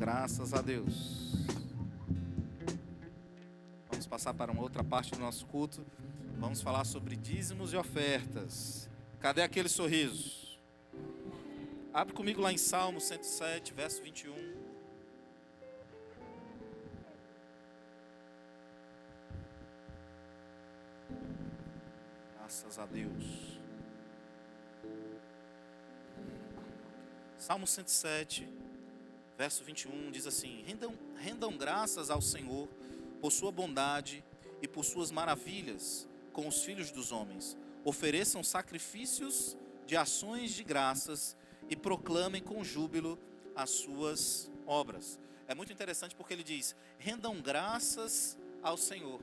Graças a Deus. Vamos passar para uma outra parte do nosso culto. Vamos falar sobre dízimos e ofertas. Cadê aquele sorriso? Abre comigo lá em Salmo 107, verso 21. Graças a Deus. Salmo 107, verso 21 diz assim: rendam graças ao Senhor por sua bondade e por suas maravilhas com os filhos dos homens. Ofereçam sacrifícios de ações de graças e proclamem com júbilo as suas obras. É muito interessante porque ele diz: rendam graças ao Senhor.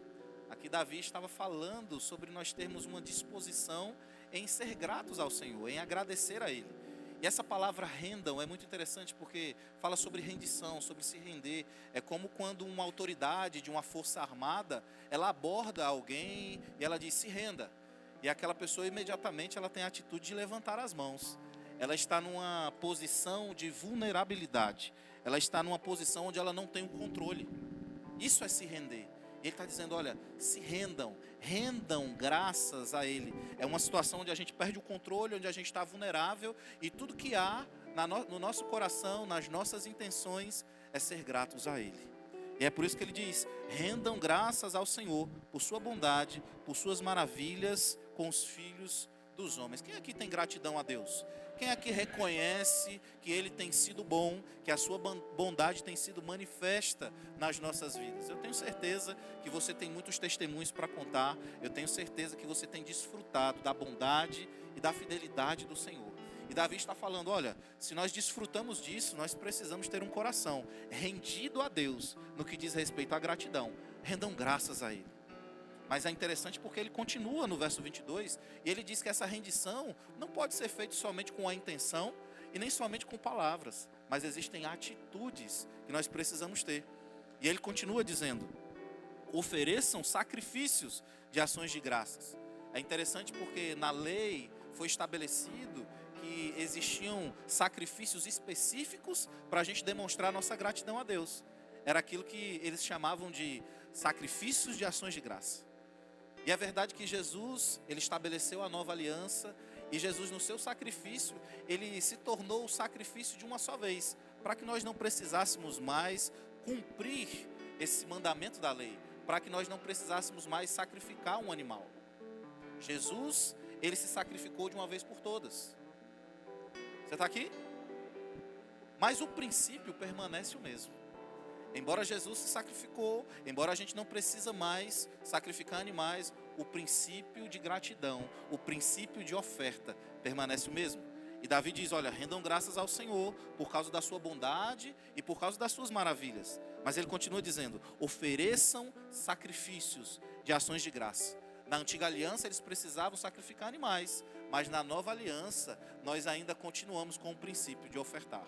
Aqui Davi estava falando sobre nós termos uma disposição em ser gratos ao Senhor, em agradecer a Ele. E essa palavra rendam é muito interessante porque fala sobre rendição, sobre se render. É como quando uma autoridade de uma força armada, ela aborda alguém e ela diz: se renda. E aquela pessoa imediatamente ela tem a atitude de levantar as mãos. Ela está numa posição de vulnerabilidade. Ela está numa posição onde ela não tem o controle. Isso é se render. E ele está dizendo: olha, se rendam, rendam graças a Ele. É uma situação onde a gente perde o controle, onde a gente está vulnerável, e tudo que há no nosso coração, nas nossas intenções, é ser gratos a Ele. E é por isso que ele diz: rendam graças ao Senhor, por sua bondade, por suas maravilhas com os filhos dos homens. Quem aqui tem gratidão a Deus? Quem aqui reconhece que Ele tem sido bom, que a sua bondade tem sido manifesta nas nossas vidas? Eu tenho certeza que você tem muitos testemunhos para contar. Eu tenho certeza que você tem desfrutado da bondade e da fidelidade do Senhor. E Davi está falando: olha, se nós desfrutamos disso, nós precisamos ter um coração rendido a Deus no que diz respeito à gratidão. Rendam graças a Ele. Mas é interessante porque ele continua no verso 22 e ele diz que essa rendição não pode ser feita somente com a intenção e nem somente com palavras, mas existem atitudes que nós precisamos ter. E ele continua dizendo: ofereçam sacrifícios de ações de graças. É interessante porque na lei foi estabelecido que existiam sacrifícios específicos para a gente demonstrar nossa gratidão a Deus. Era aquilo que eles chamavam de sacrifícios de ações de graça. E é verdade que Jesus, ele estabeleceu a nova aliança, e Jesus no seu sacrifício, ele se tornou o sacrifício de uma só vez, para que nós não precisássemos mais cumprir esse mandamento da lei, para que nós não precisássemos mais sacrificar um animal. Jesus, ele se sacrificou de uma vez por todas. Você está aqui? Mas o princípio permanece o mesmo. Embora Jesus se sacrificou, embora a gente não precisa mais sacrificar animais, o princípio de gratidão, o princípio de oferta permanece o mesmo. E Davi diz: olha, rendam graças ao Senhor por causa da sua bondade e por causa das suas maravilhas. Mas ele continua dizendo: ofereçam sacrifícios de ações de graça. Na antiga aliança eles precisavam sacrificar animais, mas na nova aliança nós ainda continuamos com o princípio de ofertar.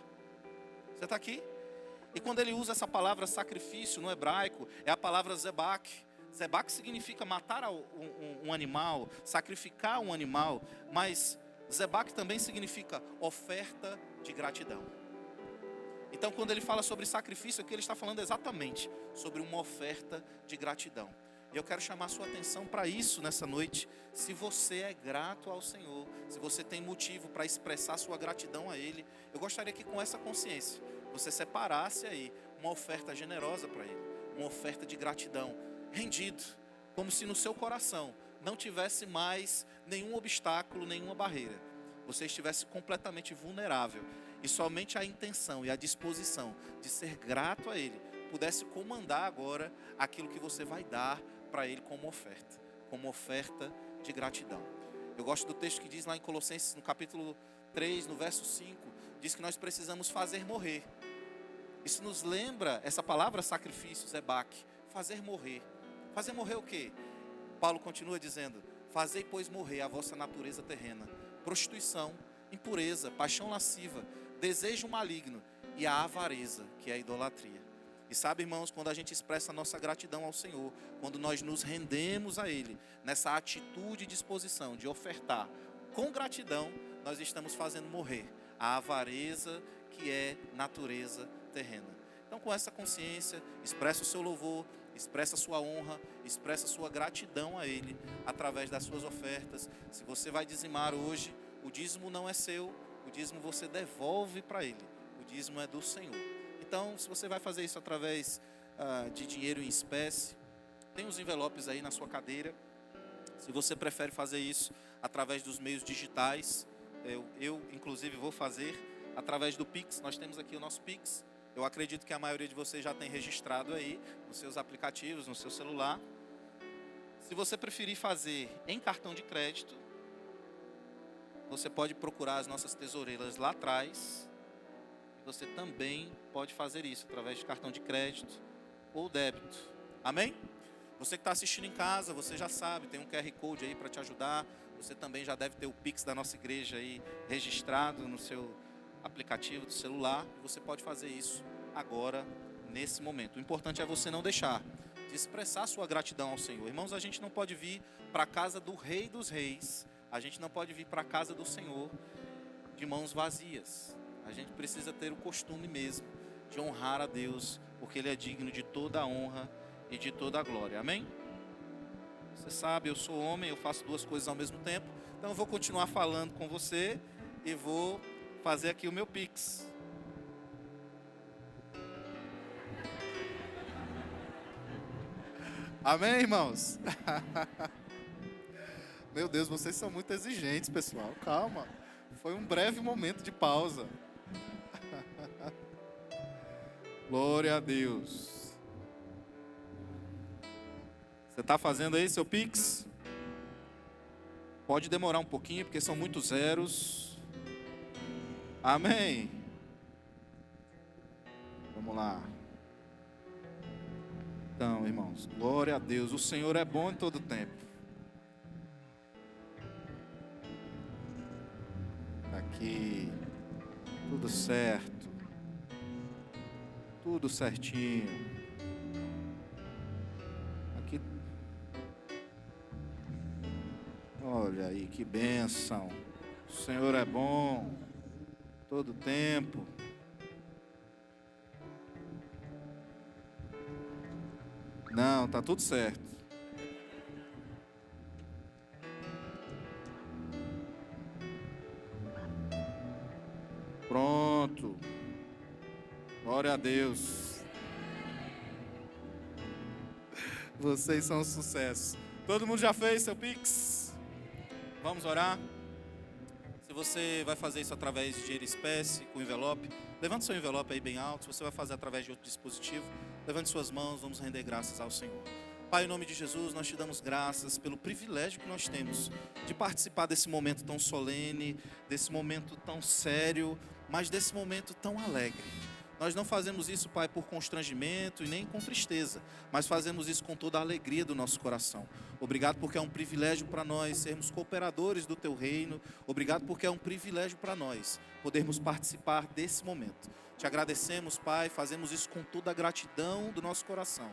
Você está aqui? E quando ele usa essa palavra sacrifício no hebraico, é a palavra zebak. Zebak significa matar um animal, sacrificar um animal, mas zebak também significa oferta de gratidão. Então quando ele fala sobre sacrifício, aqui ele está falando exatamente sobre uma oferta de gratidão. E eu quero chamar a sua atenção para isso nessa noite. Se você é grato ao Senhor, se você tem motivo para expressar sua gratidão a Ele, eu gostaria que com essa consciência você separasse aí uma oferta generosa para Ele, uma oferta de gratidão, rendido, como se no seu coração não tivesse mais nenhum obstáculo, nenhuma barreira. Você estivesse completamente vulnerável e somente a intenção e a disposição de ser grato a Ele pudesse comandar agora aquilo que você vai dar para Ele como oferta de gratidão. Eu gosto do texto que diz lá em Colossenses, no capítulo 3, no verso 5, diz que nós precisamos fazer morrer. Isso nos lembra, essa palavra sacrifício, zebak, fazer morrer. Fazer morrer o quê? Paulo continua dizendo: fazei, pois, morrer a vossa natureza terrena, prostituição, impureza, paixão lasciva, desejo maligno e a avareza, que é a idolatria. E sabe, irmãos, quando a gente expressa a nossa gratidão ao Senhor, quando nós nos rendemos a Ele, nessa atitude e disposição de ofertar com gratidão, nós estamos fazendo morrer a avareza, que é natureza terrena. Então, com essa consciência, expressa o seu louvor, expressa a sua honra, expressa a sua gratidão a Ele, através das suas ofertas. Se você vai dizimar hoje, o dízimo não é seu, o dízimo você devolve para Ele, o dízimo é do Senhor. Então, se você vai fazer isso através de dinheiro em espécie, tem os envelopes aí na sua cadeira. Se você prefere fazer isso através dos meios digitais, eu inclusive vou fazer através do Pix. Nós temos aqui o nosso Pix. Eu acredito que a maioria de vocês já tem registrado aí nos seus aplicativos, no seu celular. Se você preferir fazer em cartão de crédito, você pode procurar as nossas tesoureiras lá atrás. Você também pode fazer isso através de cartão de crédito ou débito. Amém? Você que está assistindo em casa, você já sabe, tem um QR Code aí para te ajudar. Você também já deve ter o Pix da nossa igreja aí registrado no seu aplicativo do celular. E você pode fazer isso agora, nesse momento. O importante é você não deixar de expressar sua gratidão ao Senhor. Irmãos, a gente não pode vir para a casa do Rei dos Reis, a gente não pode vir para a casa do Senhor de mãos vazias. A gente precisa ter o costume mesmo de honrar a Deus, porque Ele é digno de toda a honra e de toda a glória. Amém? Você sabe, eu sou homem, eu faço duas coisas ao mesmo tempo. Então eu vou continuar falando com você e vou fazer aqui o meu Pix. Amém, irmãos? Meu Deus, vocês são muito exigentes, pessoal. Calma. Foi um breve momento de pausa. Glória a Deus. Você está fazendo aí seu Pix? Pode demorar um pouquinho, porque são muitos zeros. Amém. Vamos lá. Então, irmãos, glória a Deus. O Senhor é bom em todo tempo. Aqui, tudo certo. Tudo certinho. Aqui. Olha aí, que bênção. O Senhor é bom todo tempo. Não, tá tudo certo. Pronto. Glória a Deus. Vocês são um sucesso. Todo mundo já fez seu Pix? Vamos orar? Se você vai fazer isso através de dinheiro espécie, com envelope, levante seu envelope aí bem alto. Se você vai fazer através de outro dispositivo, levante suas mãos, vamos render graças ao Senhor. Pai, em nome de Jesus, nós te damos graças pelo privilégio que nós temos de participar desse momento tão solene, desse momento tão sério, mas desse momento tão alegre. Nós não fazemos isso, Pai, por constrangimento e nem com tristeza, mas fazemos isso com toda a alegria do nosso coração. Obrigado porque é um privilégio para nós sermos cooperadores do Teu reino. Obrigado porque é um privilégio para nós podermos participar desse momento. Te agradecemos, Pai, fazemos isso com toda a gratidão do nosso coração.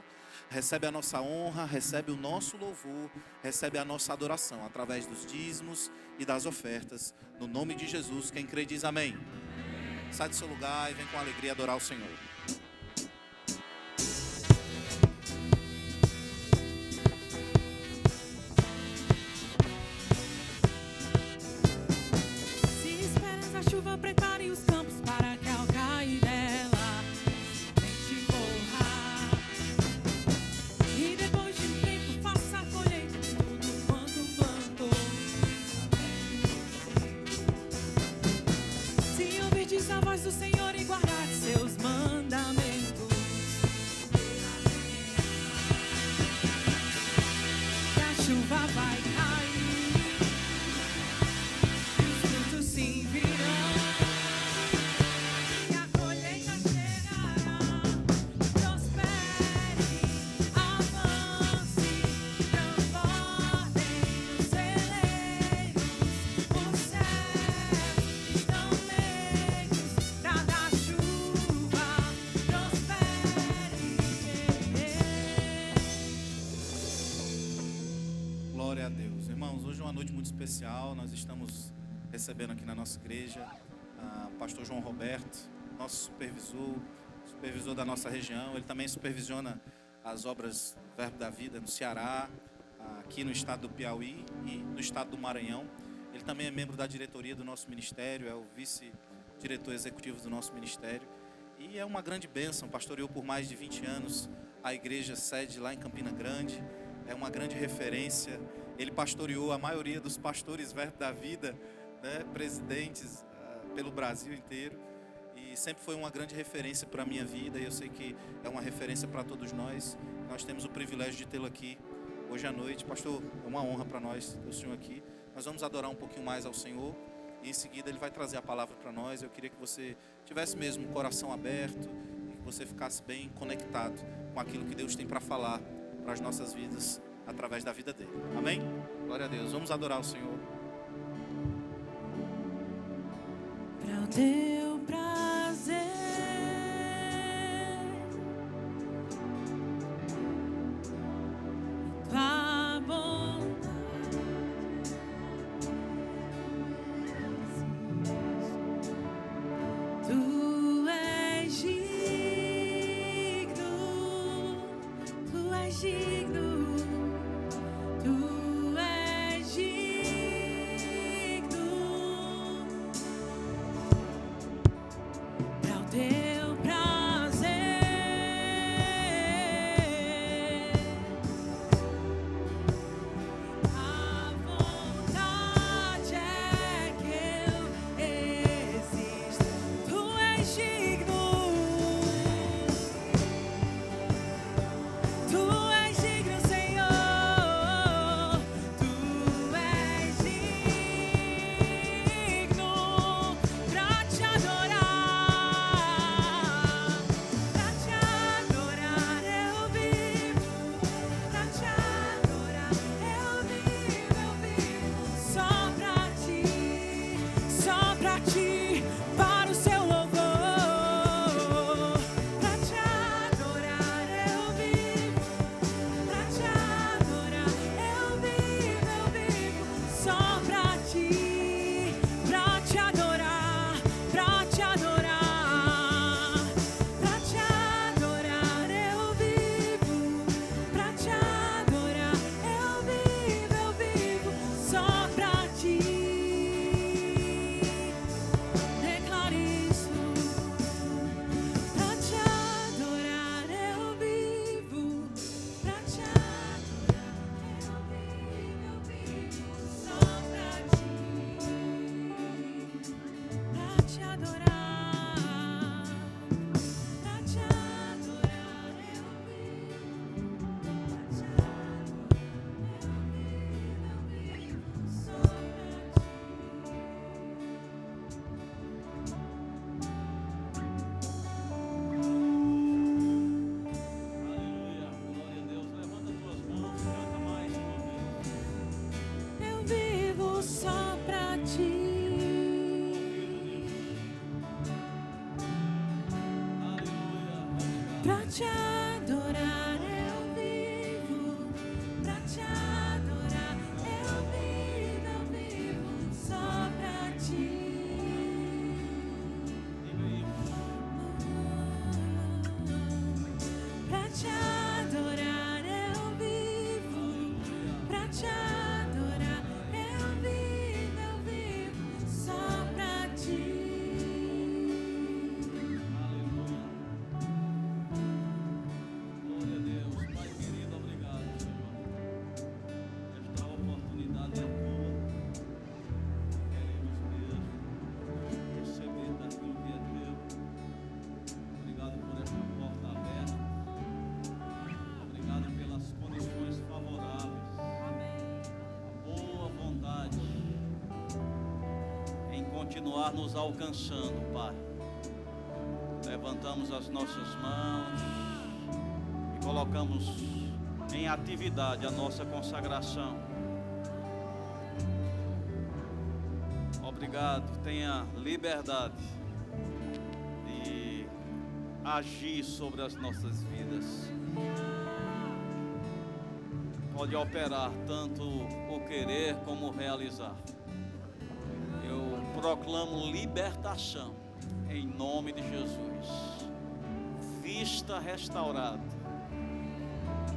Recebe a nossa honra, recebe o nosso louvor, recebe a nossa adoração através dos dízimos e das ofertas. No nome de Jesus, quem crê diz amém. Sai do seu lugar e vem com alegria adorar o Senhor. Se esperas a chuva, prepare os campos para que ao cair dela semente corra. E depois de um tempo faça a colheita de tudo quanto plantou. Se ouvirdes a voz do Senhor e guardar seus mandamentos, que a chuva vai cair e os frutos sim virão e a colheita chegará. Prospere, avance, transbordem os celeiros. Os céus estão meios pra dar chuva. Prospere. Glória a Deus. Irmãos, hoje é uma noite muito especial. Nós estamos recebendo aqui na nossa igreja o pastor João Roberto, nosso supervisor, supervisor da nossa região. Ele também supervisiona as obras Verbo da Vida no Ceará, aqui no estado do Piauí e no estado do Maranhão. Ele também é membro da diretoria do nosso ministério, é o vice-diretor executivo do nosso ministério. E é uma grande bênção, pastoreou por mais de 20 anos a igreja sede lá em Campina Grande. É uma grande referência. Ele pastoreou a maioria dos pastores Verbo da Vida, né, presidentes pelo Brasil inteiro. E sempre foi uma grande referência para a minha vida. E eu sei que é uma referência para todos nós. Nós temos o privilégio de tê-lo aqui hoje à noite. Pastor, é uma honra para nós ter o senhor aqui. Nós vamos adorar um pouquinho mais ao Senhor. E em seguida ele vai trazer a palavra para nós. Eu queria que você tivesse mesmo o coração aberto e que você ficasse bem conectado com aquilo que Deus tem para falar para as nossas vidas através da vida dele. Amém? Glória a Deus. Vamos adorar o Senhor. Para o teu prazer, tua bondade, tu és digno, tu és digno. Tu és digno para o teu prazer, a vontade é que eu existo. Tu és digno. Tu és digno, Senhor. Tu és digno pra te adorar. Pra te adorar eu vivo. Pra te adorar eu vivo. Só pra ti, para o seu louvor. Pra te adorar eu vivo. Pra te adorar eu vivo. Só pra te adorar, pra te adorar. Pra te adorar eu vivo. Pra te adorar eu vivo. Só pra ti. Declare isso. Pra te adorar eu vivo. Pra te adorar eu vivo. Só pra ti. Pra te adorar. Pra te adorar eu vivo. Pra te adorar eu vivo. Só pra ti. Aleluia, glória a Deus. Levanta as tuas mãos, canta mais uma vez. Eu vivo só pra ti. Aleluia, obrigado. Pra te adorar eu vivo. Pra te adorar eu vivo. Só pra ti. Diga isso. Pra te adorar eu vivo. Pra te adorar eu vivo. Só pra ti. Aleluia. Glória a Deus. Pai querido, obrigado, Senhor. Esta oportunidade é tua. Queremos mesmo receber daquilo que é teu. Obrigado por esta porta aberta. Obrigado pelas condições favoráveis. A boa vontade em continuar nos alcançando, Pai. Levantamos as nossas mãos e colocamos em atividade a nossa consagração. Obrigado, tenha liberdade de agir sobre as nossas vidas. Pode operar tanto o querer como o realizar. Eu proclamo libertação em nome de Jesus. vista restaurada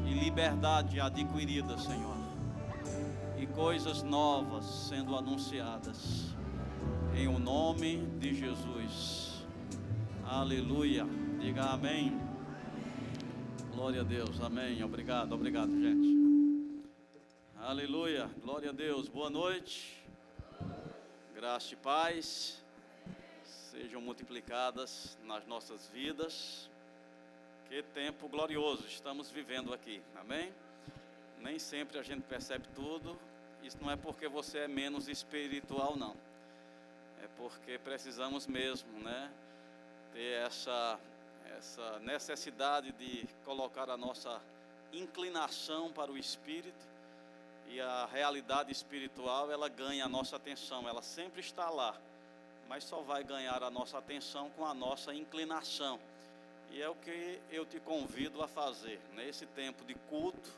e liberdade adquirida, Senhor, e coisas novas sendo anunciadas, em o nome de Jesus. Aleluia. Diga amém. Glória a Deus, amém. Obrigado, gente. Aleluia, glória a Deus. Boa noite. Graça e paz sejam multiplicadas nas nossas vidas. Que tempo glorioso estamos vivendo aqui, amém? Nem sempre a gente percebe tudo. Isso não é porque você é menos espiritual, não. É porque precisamos mesmo, né, ter essa necessidade de colocar a nossa inclinação para o Espírito, e a realidade espiritual, ela ganha a nossa atenção, ela sempre está lá, mas só vai ganhar a nossa atenção com a nossa inclinação. E é o que eu te convido a fazer. Nesse tempo de culto,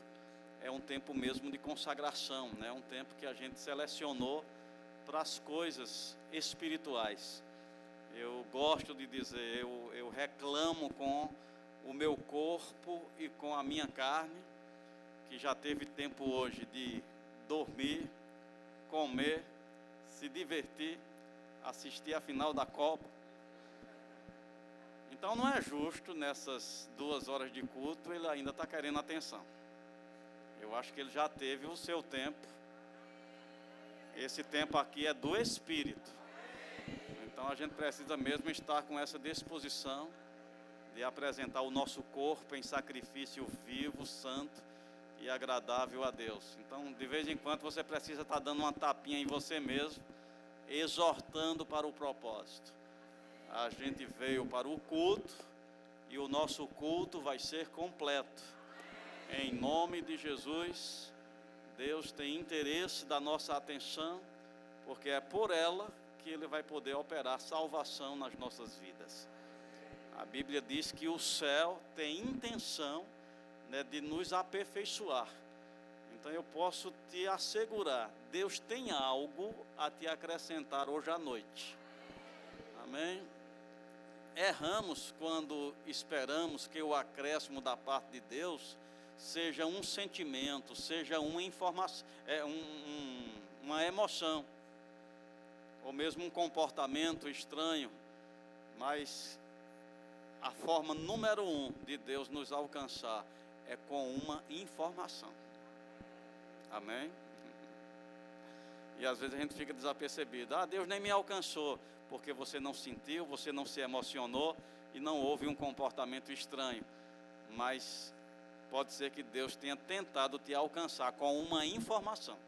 é um tempo mesmo de consagração, né? Um tempo que a gente selecionou para as coisas espirituais. Eu gosto de dizer, eu reclamo com o meu corpo e com a minha carne, que já teve tempo hoje de dormir, comer, se divertir, assistir a final da Copa. Então não é justo, nessas 2 horas de culto, ele ainda está querendo atenção. Eu acho que ele já teve o seu tempo. Esse tempo aqui é do Espírito. Então a gente precisa mesmo estar com essa disposição de apresentar o nosso corpo em sacrifício vivo, santo e agradável a Deus. Então, de vez em quando, você precisa estar dando uma tapinha em você mesmo, exortando para o propósito. A gente veio para o culto e o nosso culto vai ser completo. Em nome de Jesus, Deus tem interesse da nossa atenção, porque é por ela que Ele vai poder operar salvação nas nossas vidas. A Bíblia diz que o céu tem intenção, né, de nos aperfeiçoar. Então eu posso te assegurar, Deus tem algo a te acrescentar hoje à noite. Amém? Erramos quando esperamos que o acréscimo da parte de Deus seja um sentimento, seja uma informação, uma emoção, ou mesmo um comportamento estranho. Mas a forma número 1 de Deus nos alcançar é com uma informação. Amém? E às vezes a gente fica desapercebido. Deus nem me alcançou, porque você não sentiu, você não se emocionou e não houve um comportamento estranho. Mas pode ser que Deus tenha tentado te alcançar com uma informação.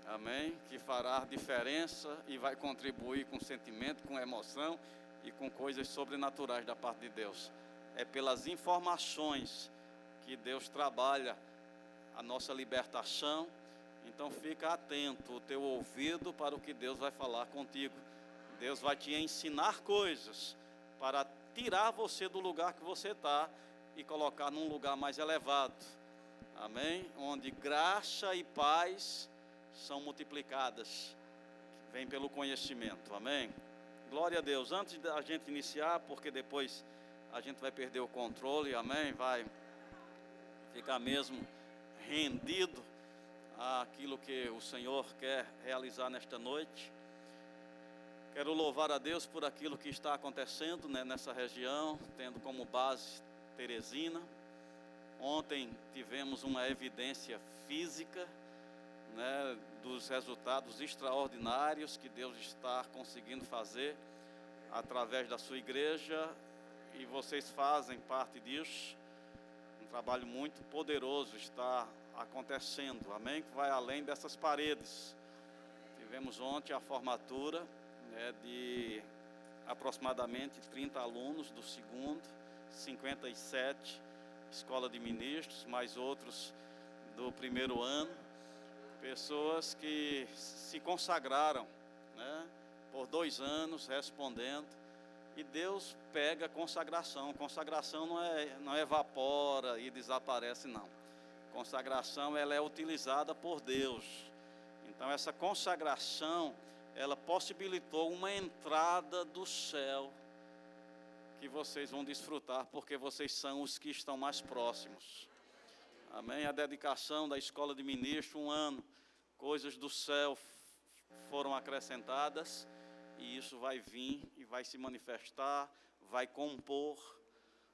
Amém? Que fará diferença e vai contribuir com sentimento, com emoção e com coisas sobrenaturais da parte de Deus. É pelas informações que Deus trabalha a nossa libertação. Então fica atento o teu ouvido para o que Deus vai falar contigo. Deus vai te ensinar coisas para tirar você do lugar que você está e colocar num lugar mais elevado. Amém? Onde graça e paz são multiplicadas, vem pelo conhecimento. Amém? Glória a Deus. Antes da gente iniciar, porque depois a gente vai perder o controle, amém? Vai ficar mesmo rendido àquilo que o Senhor quer realizar nesta noite. Quero louvar a Deus por aquilo que está acontecendo, né, nessa região, tendo como base Teresina. Ontem tivemos uma evidência física, né, dos resultados extraordinários que Deus está conseguindo fazer através da sua igreja, e vocês fazem parte disso. Um trabalho muito poderoso está acontecendo, amém? Que vai além dessas paredes. Tivemos ontem a formatura, né, de aproximadamente 30 alunos do segundo, 57 escola de ministros, mais outros do primeiro ano, pessoas que se consagraram, né, por 2 anos respondendo. E Deus pega a consagração. Consagração não evapora e desaparece, não. Consagração, ela é utilizada por Deus. Então essa consagração, ela possibilitou uma entrada do céu que vocês vão desfrutar, porque vocês são os que estão mais próximos. Amém? A dedicação da escola de ministro, 1 ano, coisas do céu foram acrescentadas, e isso vai vir e vai se manifestar, vai compor,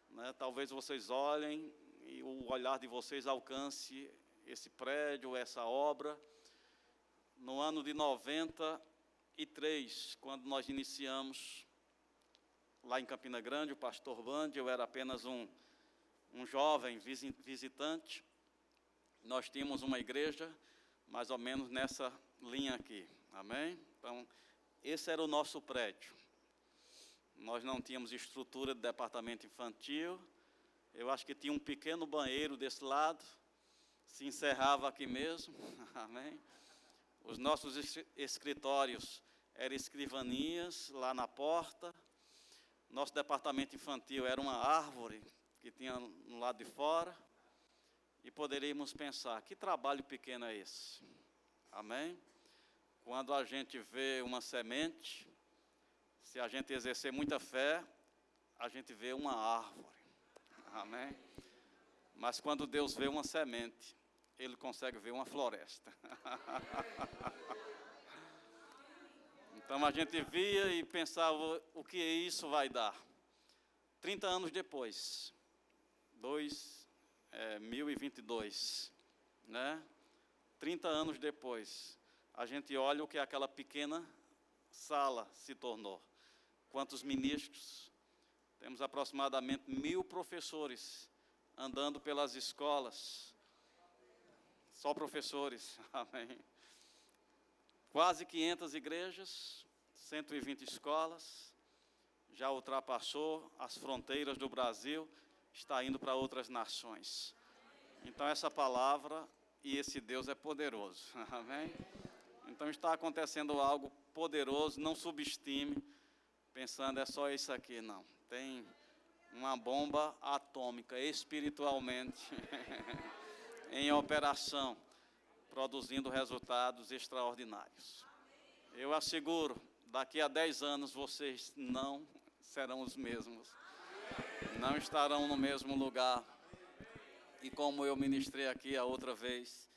né? Talvez vocês olhem e o olhar de vocês alcance esse prédio, essa obra. No ano de 93, quando nós iniciamos lá em Campina Grande, o pastor Band, eu era apenas um jovem visitante. Nós tínhamos uma igreja mais ou menos nessa linha aqui, amém? Então, esse era o nosso prédio. Nós não tínhamos estrutura de departamento infantil. Eu acho que tinha um pequeno banheiro desse lado, se encerrava aqui mesmo, amém? Os nossos escritórios eram escrivanias lá na porta. Nosso departamento infantil era uma árvore que tinha no lado de fora. E poderíamos pensar, que trabalho pequeno é esse? Amém? Quando a gente vê uma semente, se a gente exercer muita fé, a gente vê uma árvore. Amém? Mas quando Deus vê uma semente, Ele consegue ver uma floresta. Então a gente via e pensava, o que isso vai dar? 30 anos depois, 2022, né? 30 anos depois, a gente olha o que aquela pequena sala se tornou. Quantos ministros? Temos aproximadamente 1000 professores andando pelas escolas. Só professores, amém. Quase 500 igrejas, 120 escolas, já ultrapassou as fronteiras do Brasil, está indo para outras nações. Então essa palavra e esse Deus é poderoso, amém? Então está acontecendo algo poderoso, não subestime, pensando é só isso aqui, não. Tem uma bomba atômica espiritualmente em operação, produzindo resultados extraordinários. Eu asseguro, daqui a 10 anos vocês não serão os mesmos, não estarão no mesmo lugar. E como eu ministrei aqui a outra vez,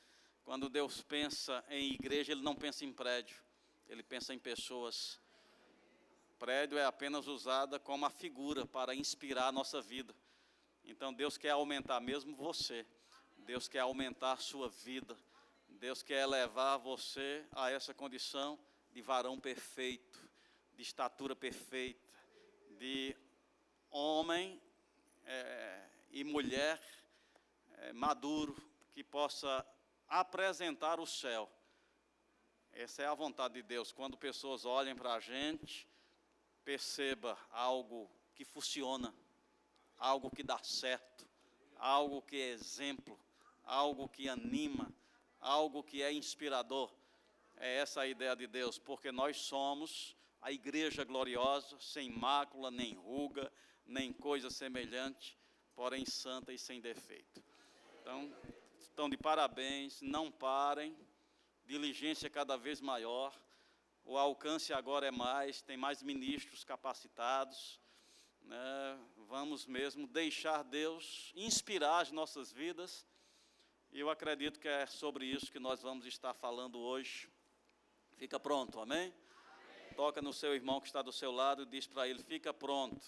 quando Deus pensa em igreja, Ele não pensa em prédio, Ele pensa em pessoas. Prédio é apenas usada como a figura para inspirar a nossa vida. Então Deus quer aumentar mesmo você, Deus quer aumentar a sua vida, Deus quer elevar você a essa condição de varão perfeito, de estatura perfeita, de homem e mulher maduro, que possa apresentar o céu. Essa é a vontade de Deus. Quando pessoas olhem para a gente, perceba algo que funciona, algo que dá certo, algo que é exemplo, algo que anima, algo que é inspirador. É essa a ideia de Deus, porque nós somos a igreja gloriosa, sem mácula, nem ruga, nem coisa semelhante, porém santa e sem defeito. Então, estão de parabéns, não parem, diligência cada vez maior, o alcance agora é mais, tem mais ministros capacitados, né? Vamos mesmo deixar Deus inspirar as nossas vidas, e eu acredito que é sobre isso que nós vamos estar falando hoje. Fica pronto, amém? Amém. Toca no seu irmão que está do seu lado e diz para ele, fica pronto.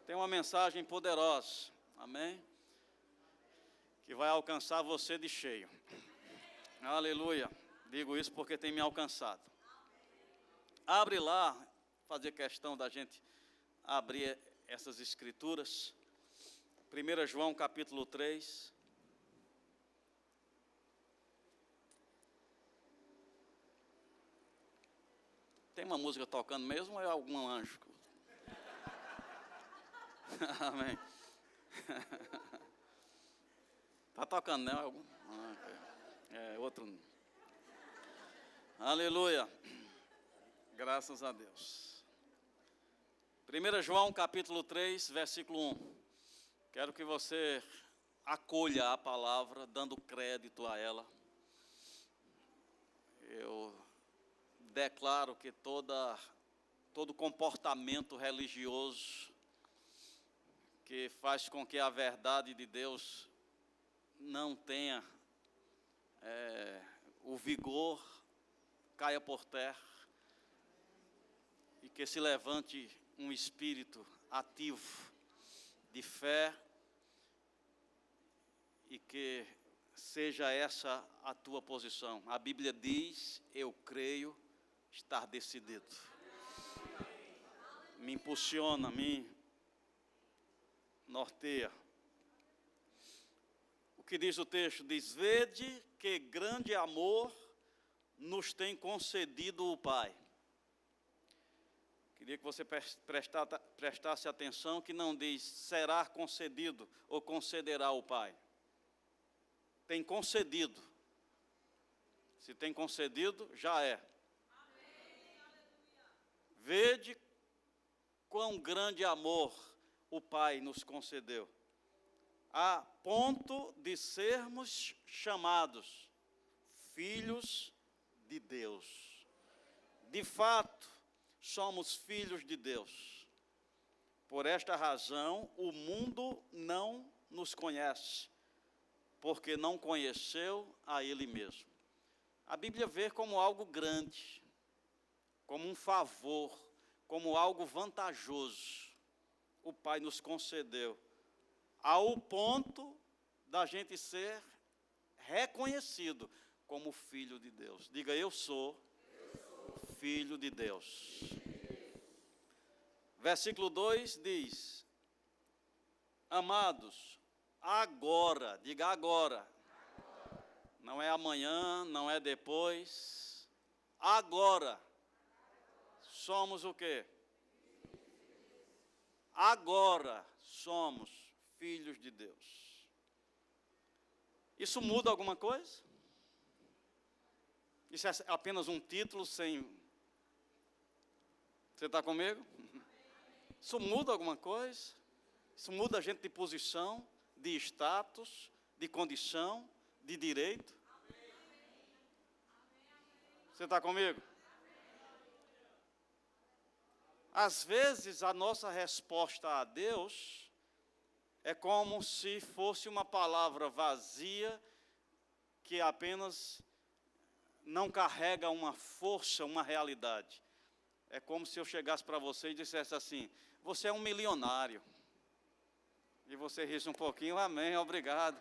Tem uma mensagem poderosa, amém? Que vai alcançar você de cheio. Aleluia. Digo isso porque tem me alcançado. Abre lá, fazer questão da gente abrir essas escrituras. 1 João capítulo 3. Tem uma música tocando mesmo ou é algum anjo? Amém. Está tocando, né? Algum? É outro. Aleluia. Graças a Deus. 1 João capítulo 3, versículo 1. Quero que você acolha a palavra, dando crédito a ela. Eu declaro que todo todo comportamento religioso que faz com que a verdade de Deus não tenha o vigor, caia por terra, e que se levante um espírito ativo de fé, e que seja essa a tua posição. A Bíblia diz: eu creio, estar decidido. Me impulsiona, me norteia. O que diz o texto? Diz: vede que grande amor nos tem concedido o Pai. Queria que você prestasse atenção que não diz será concedido ou concederá o Pai. Tem concedido. Se tem concedido, já é. Vede quão grande amor o Pai nos concedeu, a ponto de sermos chamados filhos de Deus. De fato, somos filhos de Deus. Por esta razão, o mundo não nos conhece, porque não conheceu a Ele mesmo. A Bíblia vê como algo grande, como um favor, como algo vantajoso. O Pai nos concedeu, ao ponto da gente ser reconhecido como filho de Deus. Diga: eu sou filho de Deus. Versículo 2 diz: amados, agora, diga agora. Não é amanhã, não é depois. Agora. Somos o quê? Agora somos filhos de Deus. Isso muda alguma coisa? Isso é apenas um título sem... Você está comigo? Isso muda alguma coisa? Isso muda a gente de posição, de status, de condição, de direito? Você está comigo? Às vezes, a nossa resposta a Deus é como se fosse uma palavra vazia, que apenas não carrega uma força, uma realidade. É como se eu chegasse para você e dissesse assim: você é um milionário. E você risse um pouquinho: amém, obrigado.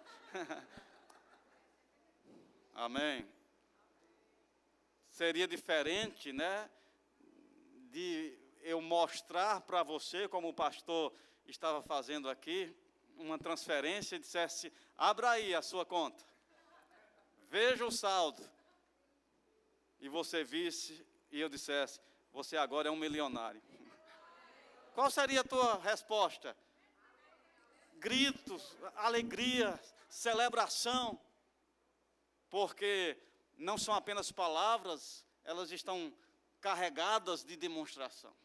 Amém. Seria diferente, né, de eu mostrar para você, como o pastor estava fazendo aqui, uma transferência e dissesse: abra aí a sua conta, veja o saldo, e você visse e eu dissesse: você agora é um milionário. Qual seria a tua resposta? Gritos, alegria, celebração, porque não são apenas palavras, elas estão carregadas de demonstração.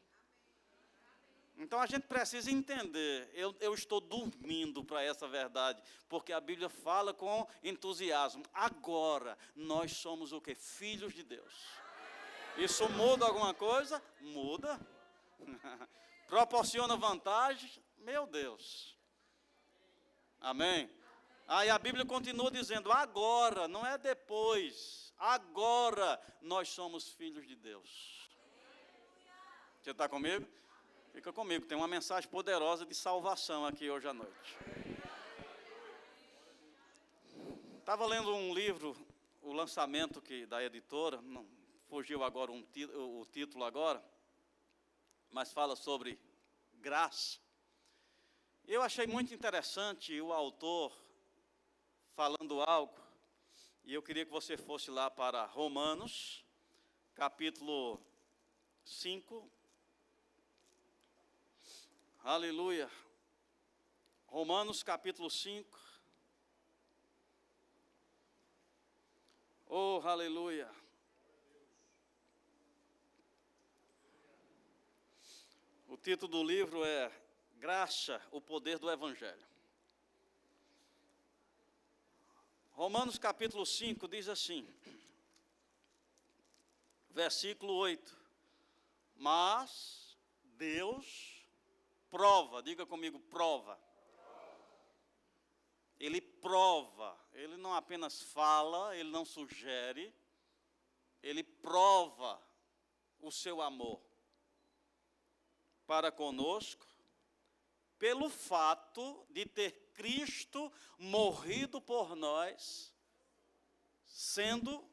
Então a gente precisa entender, eu estou dormindo para essa verdade, porque a Bíblia fala com entusiasmo. Agora nós somos o quê? Filhos de Deus. Isso muda alguma coisa? Muda. Proporciona vantagens? Meu Deus. Amém? Aí a Bíblia continua dizendo: agora, não é depois, agora nós somos filhos de Deus. Você está comigo? Fica comigo, tem uma mensagem poderosa de salvação aqui hoje à noite. Estava lendo um livro, o lançamento da editora, não, fugiu agora o título agora, mas fala sobre graça. Eu achei muito interessante o autor falando algo, e eu queria que você fosse lá para Romanos, capítulo 5. Aleluia. Romanos capítulo 5. Oh, aleluia. O título do livro é Graça, o poder do Evangelho. Romanos capítulo 5 diz assim, versículo 8. Mas Deus prova, diga comigo, prova. Ele prova, ele não apenas fala, ele não sugere, ele prova o seu amor para conosco, pelo fato de ter Cristo morrido por nós, sendo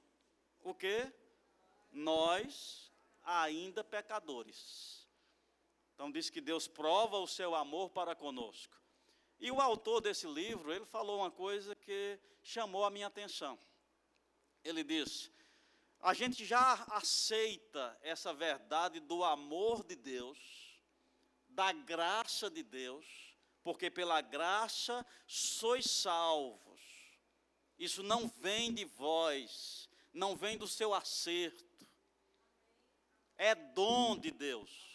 o quê? Nós ainda pecadores. Então diz que Deus prova o seu amor para conosco. E o autor desse livro, ele falou uma coisa que chamou a minha atenção. Ele diz: a gente já aceita essa verdade do amor de Deus, da graça de Deus, porque pela graça sois salvos. Isso não vem de vós, não vem do seu acerto. É dom de Deus.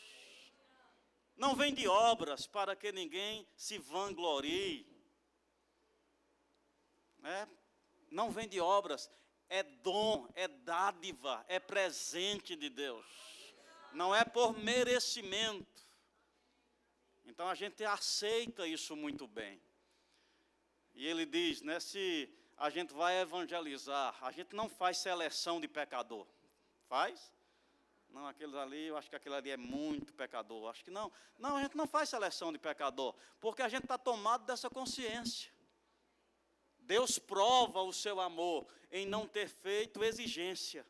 Não vem de obras para que ninguém se vanglorie. Não vem de obras, é dom, é dádiva, é presente de Deus. Não é por merecimento. Então a gente aceita isso muito bem. E ele diz, se a gente vai evangelizar, a gente não faz seleção de pecador. Faz? Não, aqueles ali, eu acho que aquele ali é muito pecador. Acho que não. Não, a gente não faz seleção de pecador, porque a gente está tomado dessa consciência. Deus prova o seu amor em não ter feito exigência.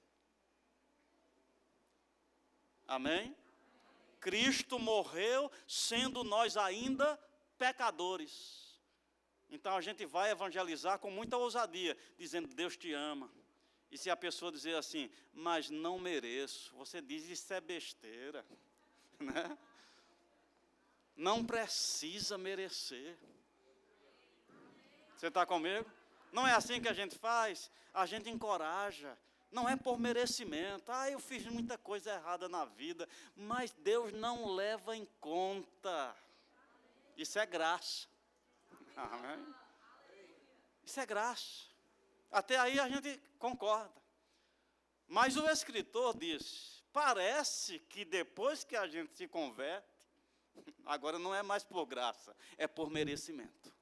Amém? Cristo morreu sendo nós ainda pecadores. Então a gente vai evangelizar com muita ousadia, dizendo: Deus te ama. E se a pessoa dizer assim, mas não mereço, você diz: isso é besteira, né? Não precisa merecer. Você está comigo? Não é assim que a gente faz? A gente encoraja. Não é por merecimento. Eu fiz muita coisa errada na vida, mas Deus não leva em conta. Isso é graça. Amém? Isso é graça. Até aí a gente concorda. Mas o escritor diz: parece que depois que a gente se converte, agora não é mais por graça, é por merecimento.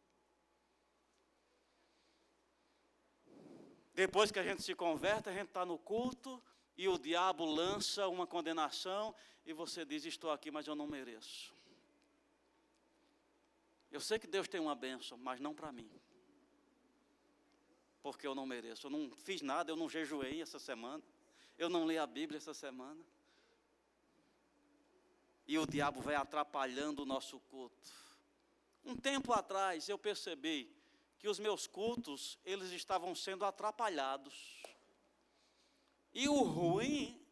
Depois que a gente se converte, a gente está no culto e o diabo lança uma condenação e você diz: estou aqui, mas eu não mereço. Eu sei que Deus tem uma bênção, mas não para mim. Porque eu não mereço. Eu não fiz nada, eu não jejuei essa semana. Eu não li a Bíblia essa semana. E o diabo vai atrapalhando o nosso culto. Um tempo atrás eu percebi que os meus cultos, eles estavam sendo atrapalhados. E o ruim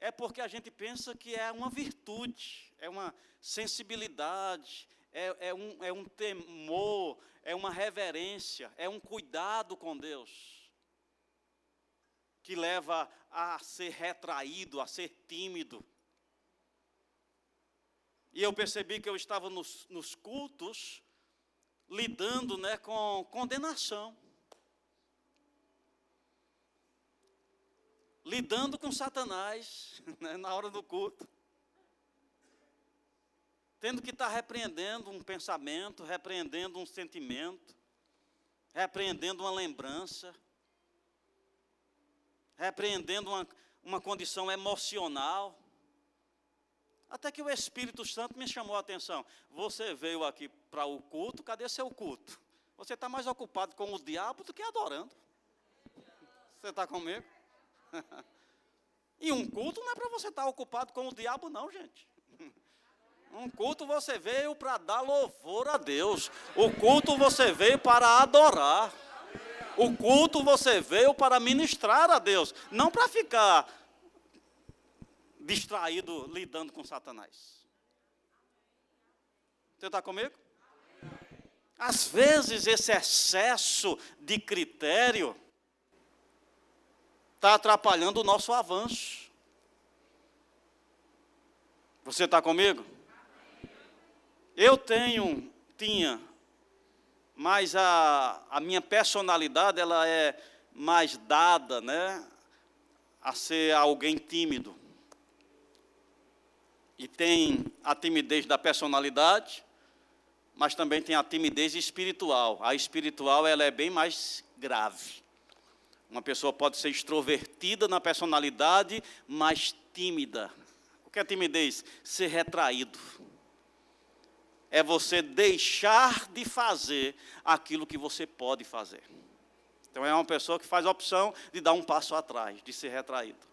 é porque a gente pensa que é uma virtude, é uma sensibilidade, é um temor, é uma reverência, é um cuidado com Deus, que leva a ser retraído, a ser tímido. E eu percebi que eu estava nos cultos, lidando com condenação, lidando com Satanás na hora do culto, tendo que estar repreendendo um pensamento, repreendendo um sentimento, repreendendo uma lembrança, repreendendo uma condição emocional. Até que o Espírito Santo me chamou a atenção. Você veio aqui para o culto, cadê seu culto? Você está mais ocupado com o diabo do que adorando. Você está comigo? E um culto não é para você estar ocupado com o diabo não, gente. Um culto você veio para dar louvor a Deus. O culto você veio para adorar. O culto você veio para ministrar a Deus. Não para ficar distraído lidando com Satanás. Você está comigo? Às vezes esse excesso de critério está atrapalhando o nosso avanço. Você está comigo? Eu tinha, mas a minha personalidade ela é mais dada, a ser alguém tímido. E tem a timidez da personalidade, mas também tem a timidez espiritual. A espiritual, ela é bem mais grave. Uma pessoa pode ser extrovertida na personalidade, mas tímida. O que é timidez? Ser retraído. É você deixar de fazer aquilo que você pode fazer. Então, é uma pessoa que faz a opção de dar um passo atrás, de ser retraído.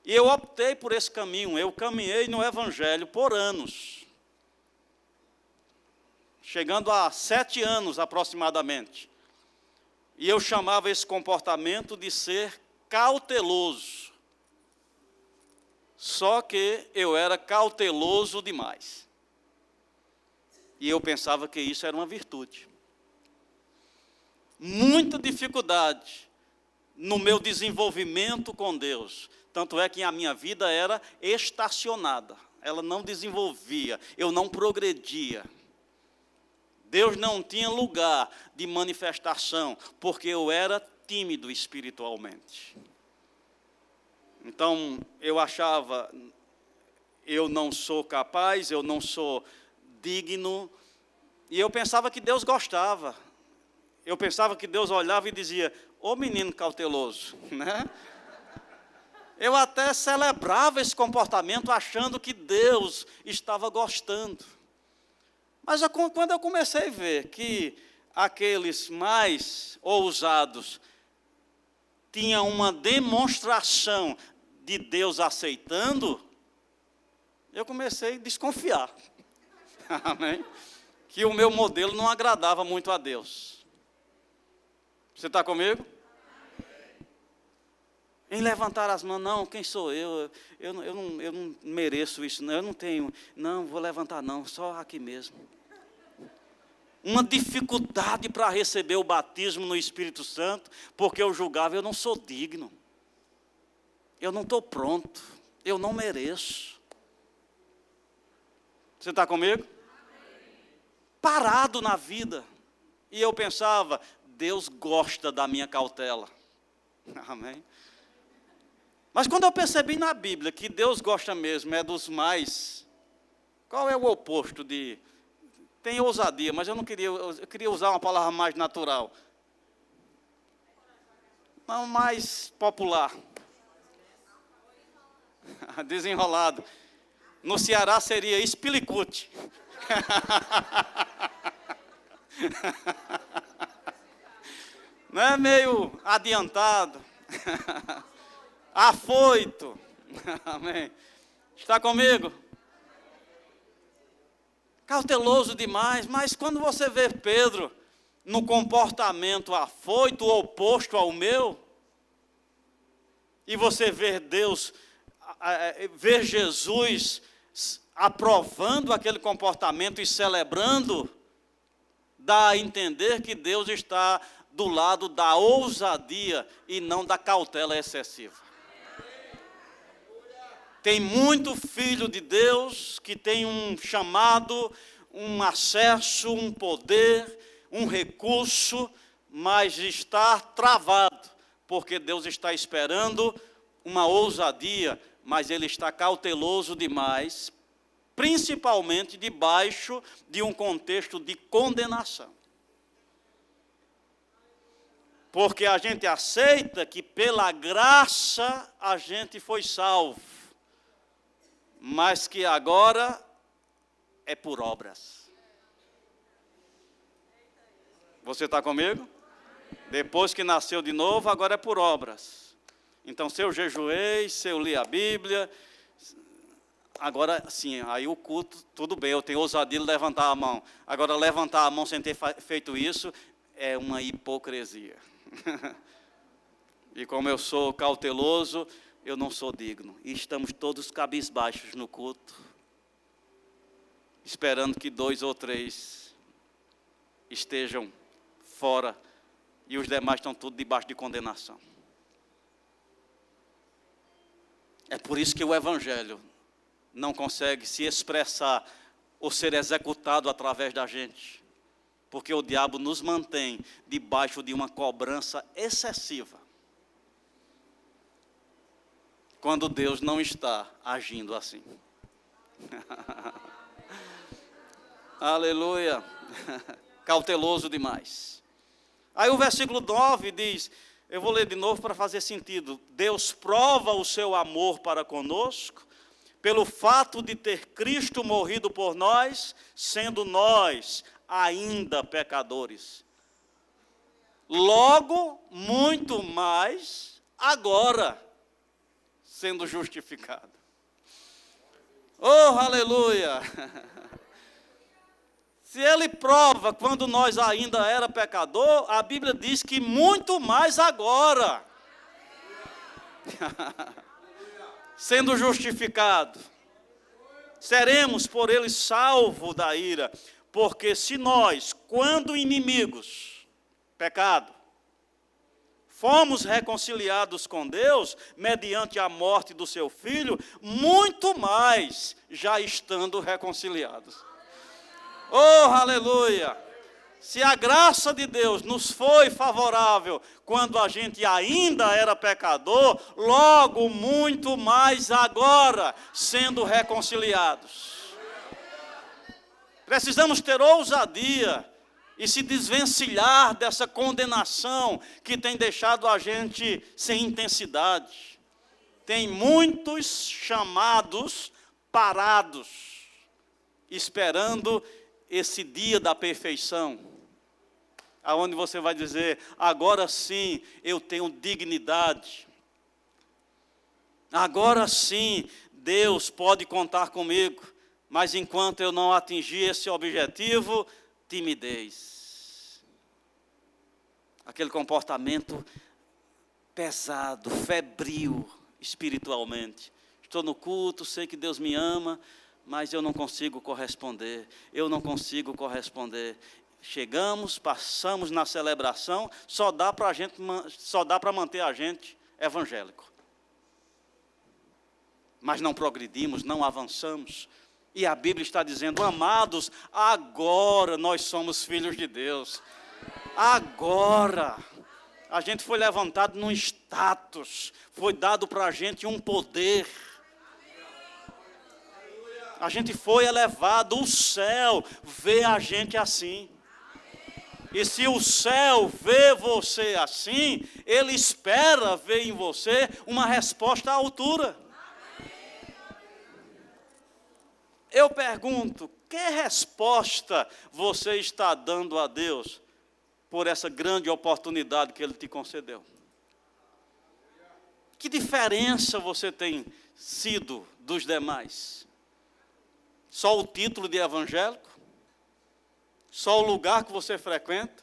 E eu optei por esse caminho, eu caminhei no Evangelho por anos. Chegando a 7 anos aproximadamente. E eu chamava esse comportamento de ser cauteloso. Só que eu era cauteloso demais. E eu pensava que isso era uma virtude. Muita dificuldade no meu desenvolvimento com Deus. Tanto é que a minha vida era estacionada. Ela não desenvolvia, eu não progredia. Deus não tinha lugar de manifestação, porque eu era tímido espiritualmente. Então, eu achava, eu não sou capaz, eu não sou digno, e eu pensava que Deus gostava. Eu pensava que Deus olhava e dizia, ô menino cauteloso, né? Eu até celebrava esse comportamento achando que Deus estava gostando. Mas quando eu comecei a ver que aqueles mais ousados tinham uma demonstração de Deus aceitando, eu comecei a desconfiar. Amém? Que o meu modelo não agradava muito a Deus. Você está comigo? Em levantar as mãos, não, quem sou eu? Eu não mereço isso, não, eu não tenho, não, vou levantar não, só aqui mesmo. Uma dificuldade para receber o batismo no Espírito Santo, porque eu julgava, eu não sou digno, eu não estou pronto, eu não mereço. Você está comigo? Parado na vida, e eu pensava, Deus gosta da minha cautela. Amém? Mas quando eu percebi na Bíblia que Deus gosta mesmo, é dos mais... Qual é o oposto de... Tem ousadia, mas eu queria usar uma palavra mais natural. Não, mais popular. Desenrolado. No Ceará seria espilicute. Não é meio adiantado. Afoito. Amém. Está comigo? Cauteloso demais, mas quando você vê Pedro no comportamento afoito, oposto ao meu, e você vê Deus, ver Jesus aprovando aquele comportamento e celebrando, dá a entender que Deus está do lado da ousadia e não da cautela excessiva. Tem muito filho de Deus que tem um chamado, um acesso, um poder, um recurso, mas está travado, porque Deus está esperando uma ousadia, mas ele está cauteloso demais, principalmente debaixo de um contexto de condenação. Porque a gente aceita que pela graça a gente foi salvo, mas que agora é por obras. Você está comigo? Depois que nasceu de novo, agora é por obras. Então, se eu jejuei, se eu li a Bíblia, agora sim, aí o culto, tudo bem, eu tenho ousadia de levantar a mão. Agora, levantar a mão sem ter feito isso é uma hipocrisia. E como eu sou cauteloso, eu não sou digno. E estamos todos cabisbaixos no culto, esperando que 2 ou 3 estejam fora e os demais estão tudo debaixo de condenação. É por isso que o Evangelho não consegue se expressar ou ser executado através da gente, porque o diabo nos mantém debaixo de uma cobrança excessiva, quando Deus não está agindo assim. Aleluia. Cauteloso demais. Aí o versículo 9 diz, eu vou ler de novo para fazer sentido. Deus prova o seu amor para conosco, pelo fato de ter Cristo morrido por nós, sendo nós ainda pecadores. Logo, muito mais, agora, sendo justificado. Oh, aleluia! Se ele prova quando nós ainda era pecador, a Bíblia diz que muito mais agora. Sendo justificado, seremos por ele salvos da ira, porque se nós, quando inimigos, pecado, fomos reconciliados com Deus, mediante a morte do seu Filho, muito mais já estando reconciliados. Oh, aleluia! Se a graça de Deus nos foi favorável quando a gente ainda era pecador, logo muito mais agora, sendo reconciliados. Precisamos ter ousadia e se desvencilhar dessa condenação que tem deixado a gente sem intensidade. Tem muitos chamados parados, esperando esse dia da perfeição, aonde você vai dizer, agora sim eu tenho dignidade, agora sim Deus pode contar comigo, mas enquanto eu não atingir esse objetivo, timidez, aquele comportamento pesado, febril espiritualmente. Estou no culto, sei que Deus me ama, mas eu não consigo corresponder, Chegamos, passamos na celebração, só dá para manter a gente evangélico. Mas não progredimos, não avançamos. E a Bíblia está dizendo, amados, agora nós somos filhos de Deus. Agora. A gente foi levantado num status, foi dado para a gente um poder. A gente foi elevado, o céu vê a gente assim. E se o céu vê você assim, ele espera ver em você uma resposta à altura. Eu pergunto, que resposta você está dando a Deus por essa grande oportunidade que Ele te concedeu? Que diferença você tem sido dos demais? Só o título de evangélico? Só o lugar que você frequenta?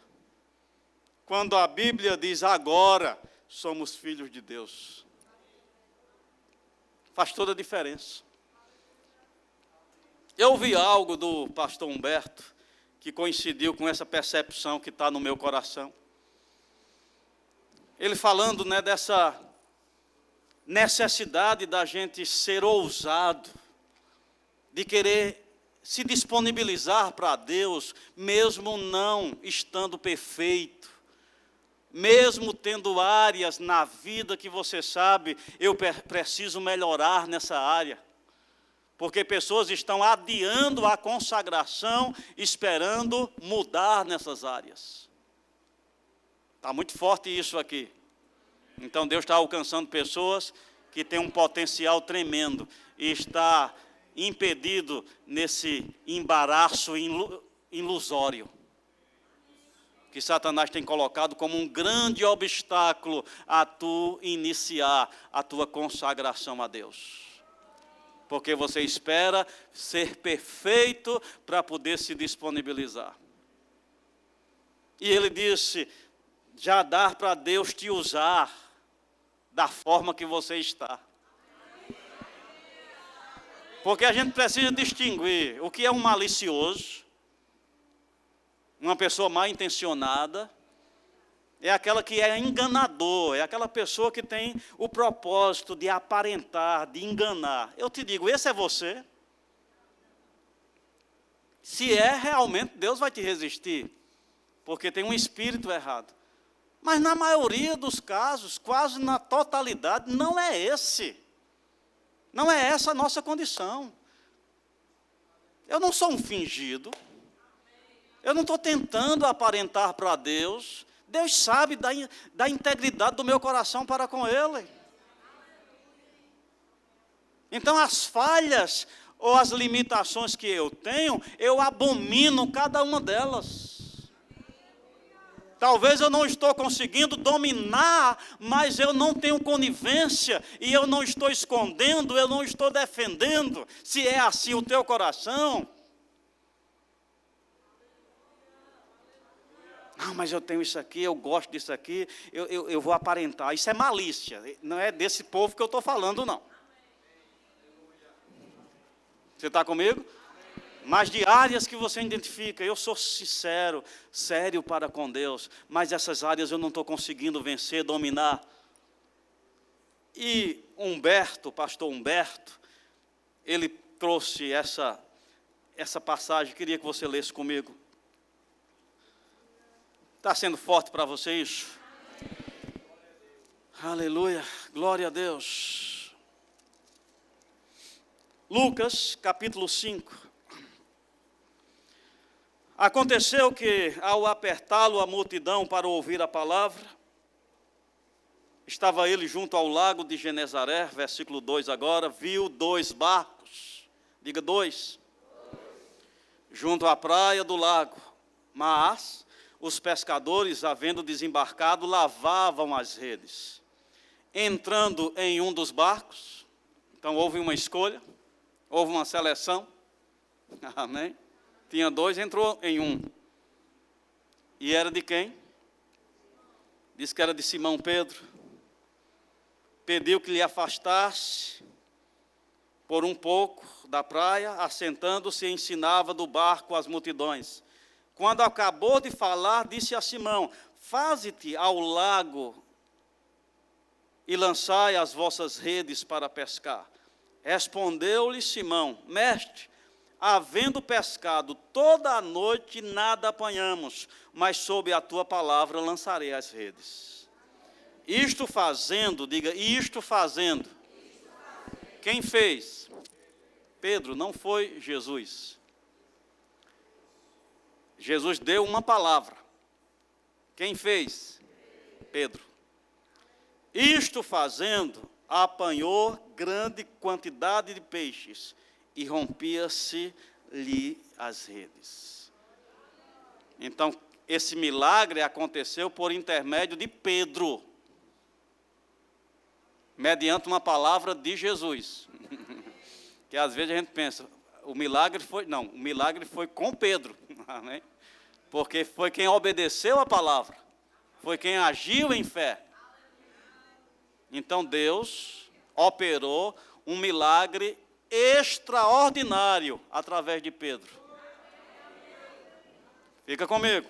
Quando a Bíblia diz agora somos filhos de Deus. Faz toda a diferença. Eu ouvi algo do pastor Humberto que coincidiu com essa percepção que está no meu coração. Ele falando, dessa necessidade da gente ser ousado, de querer se disponibilizar para Deus, mesmo não estando perfeito, mesmo tendo áreas na vida que você sabe, eu preciso melhorar nessa área. Porque pessoas estão adiando a consagração, esperando mudar nessas áreas. Está muito forte isso aqui. Então Deus está alcançando pessoas que têm um potencial tremendo e está impedido nesse embaraço ilusório que Satanás tem colocado como um grande obstáculo a tu iniciar a tua consagração a Deus. Porque você espera ser perfeito para poder se disponibilizar. E ele disse, já dá para Deus te usar da forma que você está. Porque a gente precisa distinguir o que é um malicioso, uma pessoa mal intencionada, é aquela que é enganador, é aquela pessoa que tem o propósito de aparentar, de enganar. Eu te digo, esse é você? Se é, realmente Deus vai te resistir, porque tem um espírito errado. Mas na maioria dos casos, quase na totalidade, não é esse. Não é essa a nossa condição. Eu não sou um fingido. Eu não estou tentando aparentar para Deus. Deus sabe da integridade do meu coração para com Ele. Então, as falhas ou as limitações que eu tenho, eu abomino cada uma delas. Talvez eu não estou conseguindo dominar, mas eu não tenho conivência, e eu não estou escondendo, eu não estou defendendo. Se é assim o teu coração, não, mas eu tenho isso aqui, eu gosto disso aqui, eu vou aparentar. Isso é malícia, não é desse povo que eu estou falando, não. Você está comigo? Mas de áreas que você identifica, eu sou sincero, sério para com Deus, mas essas áreas eu não estou conseguindo vencer, dominar. E Humberto, pastor Humberto, ele trouxe essa passagem, queria que você lesse comigo. Está sendo forte para você isso? Aleluia, glória a Deus. Lucas, capítulo 5. Aconteceu que, ao apertá-lo a multidão para ouvir a palavra, estava ele junto ao lago de Genezaré, versículo 2 agora, viu 2 barcos, diga 2, junto à praia do lago, mas os pescadores, havendo desembarcado, lavavam as redes. Entrando em um dos barcos, então houve uma escolha, houve uma seleção, amém? Tinha 2, entrou em um. E era de quem? Diz que era de Simão Pedro. Pediu que lhe afastasse por um pouco da praia, assentando-se, ensinava do barco às multidões. Quando acabou de falar, disse a Simão: faze-te ao lago e lançai as vossas redes para pescar. Respondeu-lhe Simão: mestre, havendo pescado toda a noite, nada apanhamos, mas sob a tua palavra lançarei as redes. Isto fazendo, diga, isto fazendo. Quem fez? Pedro, não foi Jesus. Jesus deu uma palavra. Quem fez? Pedro. Isto fazendo, apanhou grande quantidade de peixes, e rompia-se-lhe as redes. Então, esse milagre aconteceu por intermédio de Pedro, mediante uma palavra de Jesus. Que às vezes a gente pensa, o milagre foi com Pedro, amém? Porque foi quem obedeceu a palavra, foi quem agiu em fé. Então Deus operou um milagre extraordinário através de Pedro. Fica comigo.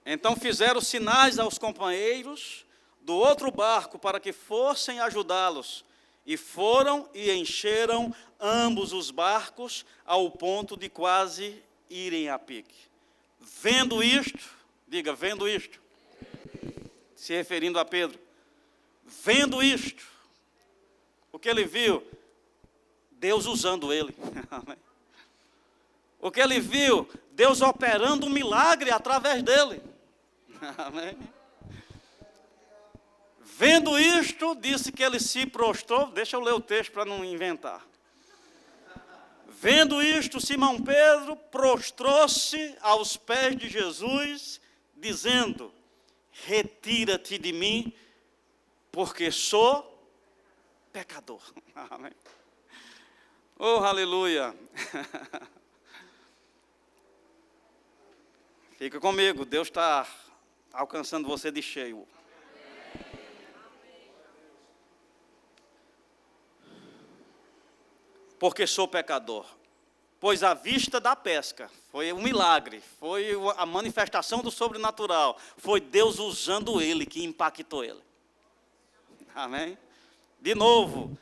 Então fizeram sinais aos companheiros do outro barco para que fossem ajudá-los. E foram e encheram ambos os barcos ao ponto de quase irem a pique. Vendo isto, diga, vendo isto, se referindo a Pedro, vendo isto, o que ele viu? Deus usando ele. O que ele viu? Deus operando um milagre através dele. Amém? Vendo isto, disse que ele se prostrou. Deixa eu ler o texto para não inventar. Vendo isto, Simão Pedro prostrou-se aos pés de Jesus, dizendo: retira-te de mim, porque sou pecador. Amém. Oh, aleluia. Fica comigo, Deus está alcançando você de cheio. Porque sou pecador. Pois à vista da pesca, foi um milagre, foi a manifestação do sobrenatural, foi Deus usando ele que impactou ele. Amém? De novo,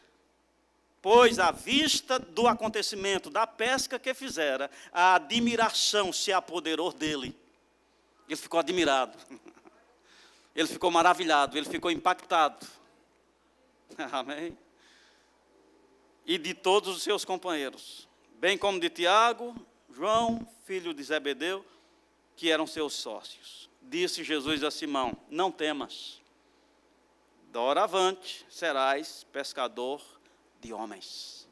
pois à vista do acontecimento, da pesca que fizera, a admiração se apoderou dele. Ele ficou admirado, ele ficou maravilhado, ele ficou impactado. Amém? E de todos os seus companheiros. bem como de Tiago, João, filho de Zebedeu, que eram seus sócios. Disse Jesus a Simão: não temas, doravante serás pescador de homens.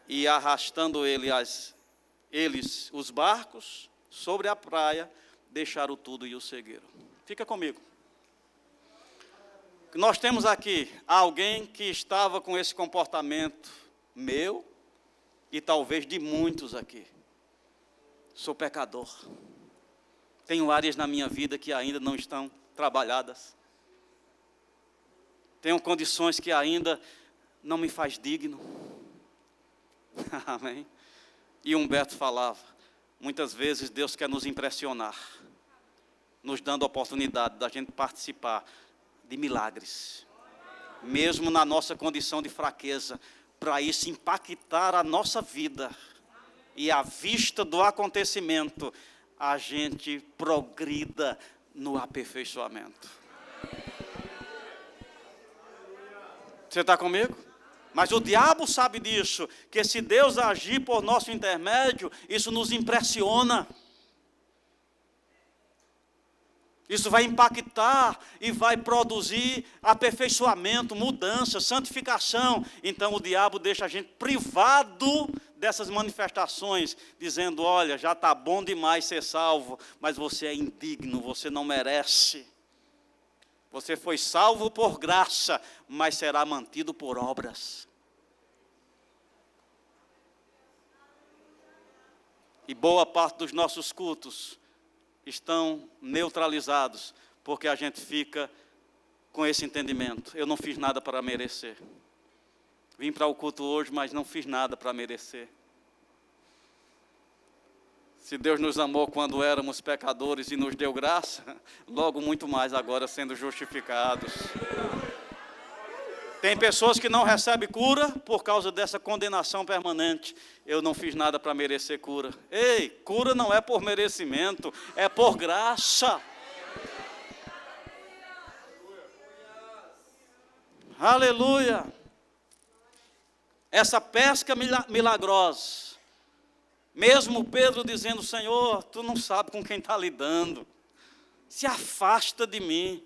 E arrastando eles os barcos sobre a praia, deixaram tudo e o seguiram. Fica comigo. Nós temos aqui alguém que estava com esse comportamento meu e talvez de muitos aqui. Sou pecador. Tenho áreas na minha vida que ainda não estão trabalhadas. Tenho condições que ainda não me faz digno. Amém? E Humberto falava, muitas vezes Deus quer nos impressionar, nos dando a oportunidade da gente participar de milagres, mesmo na nossa condição de fraqueza, para isso impactar a nossa vida. E à vista do acontecimento, a gente progrida no aperfeiçoamento. Você está comigo? Mas o diabo sabe disso, que se Deus agir por nosso intermédio, isso nos impressiona. Isso vai impactar e vai produzir aperfeiçoamento, mudança, santificação. Então o diabo deixa a gente privado dessas manifestações, dizendo: olha, já está bom demais ser salvo, mas você é indigno, você não merece. Você foi salvo por graça, mas será mantido por obras. E boa parte dos nossos cultos estão neutralizados, porque a gente fica com esse entendimento: eu não fiz nada para merecer. Vim para o culto hoje, mas não fiz nada para merecer. Se Deus nos amou quando éramos pecadores e nos deu graça, logo muito mais agora sendo justificados. Tem pessoas que não recebem cura por causa dessa condenação permanente. Eu não fiz nada para merecer cura. Ei, cura não é por merecimento, é por graça. Aleluia. Essa pesca milagrosa. Mesmo Pedro dizendo: Senhor, tu não sabe com quem está lidando. Se afasta de mim,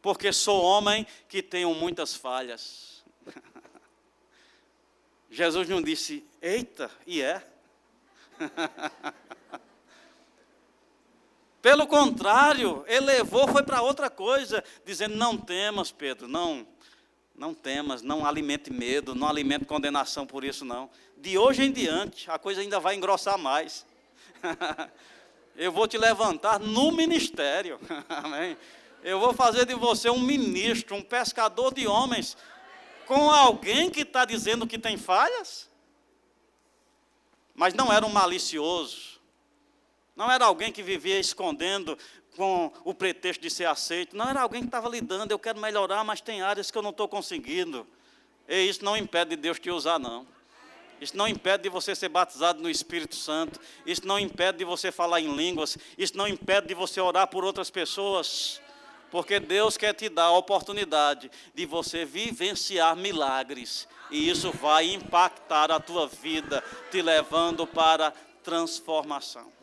porque sou homem que tenho muitas falhas. Jesus não disse: eita, e é? Pelo contrário, ele levou, foi para outra coisa, dizendo: não temas, Pedro, não temas, não alimente medo, não alimente condenação por isso não. De hoje em diante, a coisa ainda vai engrossar mais. Eu vou te levantar no ministério. Amém? Eu vou fazer de você um ministro, um pescador de homens, com alguém que está dizendo que tem falhas. Mas não era um malicioso, não era alguém que vivia escondendo com o pretexto de ser aceito, não era alguém que estava lidando: eu quero melhorar, mas tem áreas que eu não estou conseguindo. E isso não impede de Deus te usar, não. Isso não impede de você ser batizado no Espírito Santo. Isso não impede de você falar em línguas. Isso não impede de você orar por outras pessoas. Porque Deus quer te dar a oportunidade de você vivenciar milagres. E isso vai impactar a tua vida, te levando para transformação.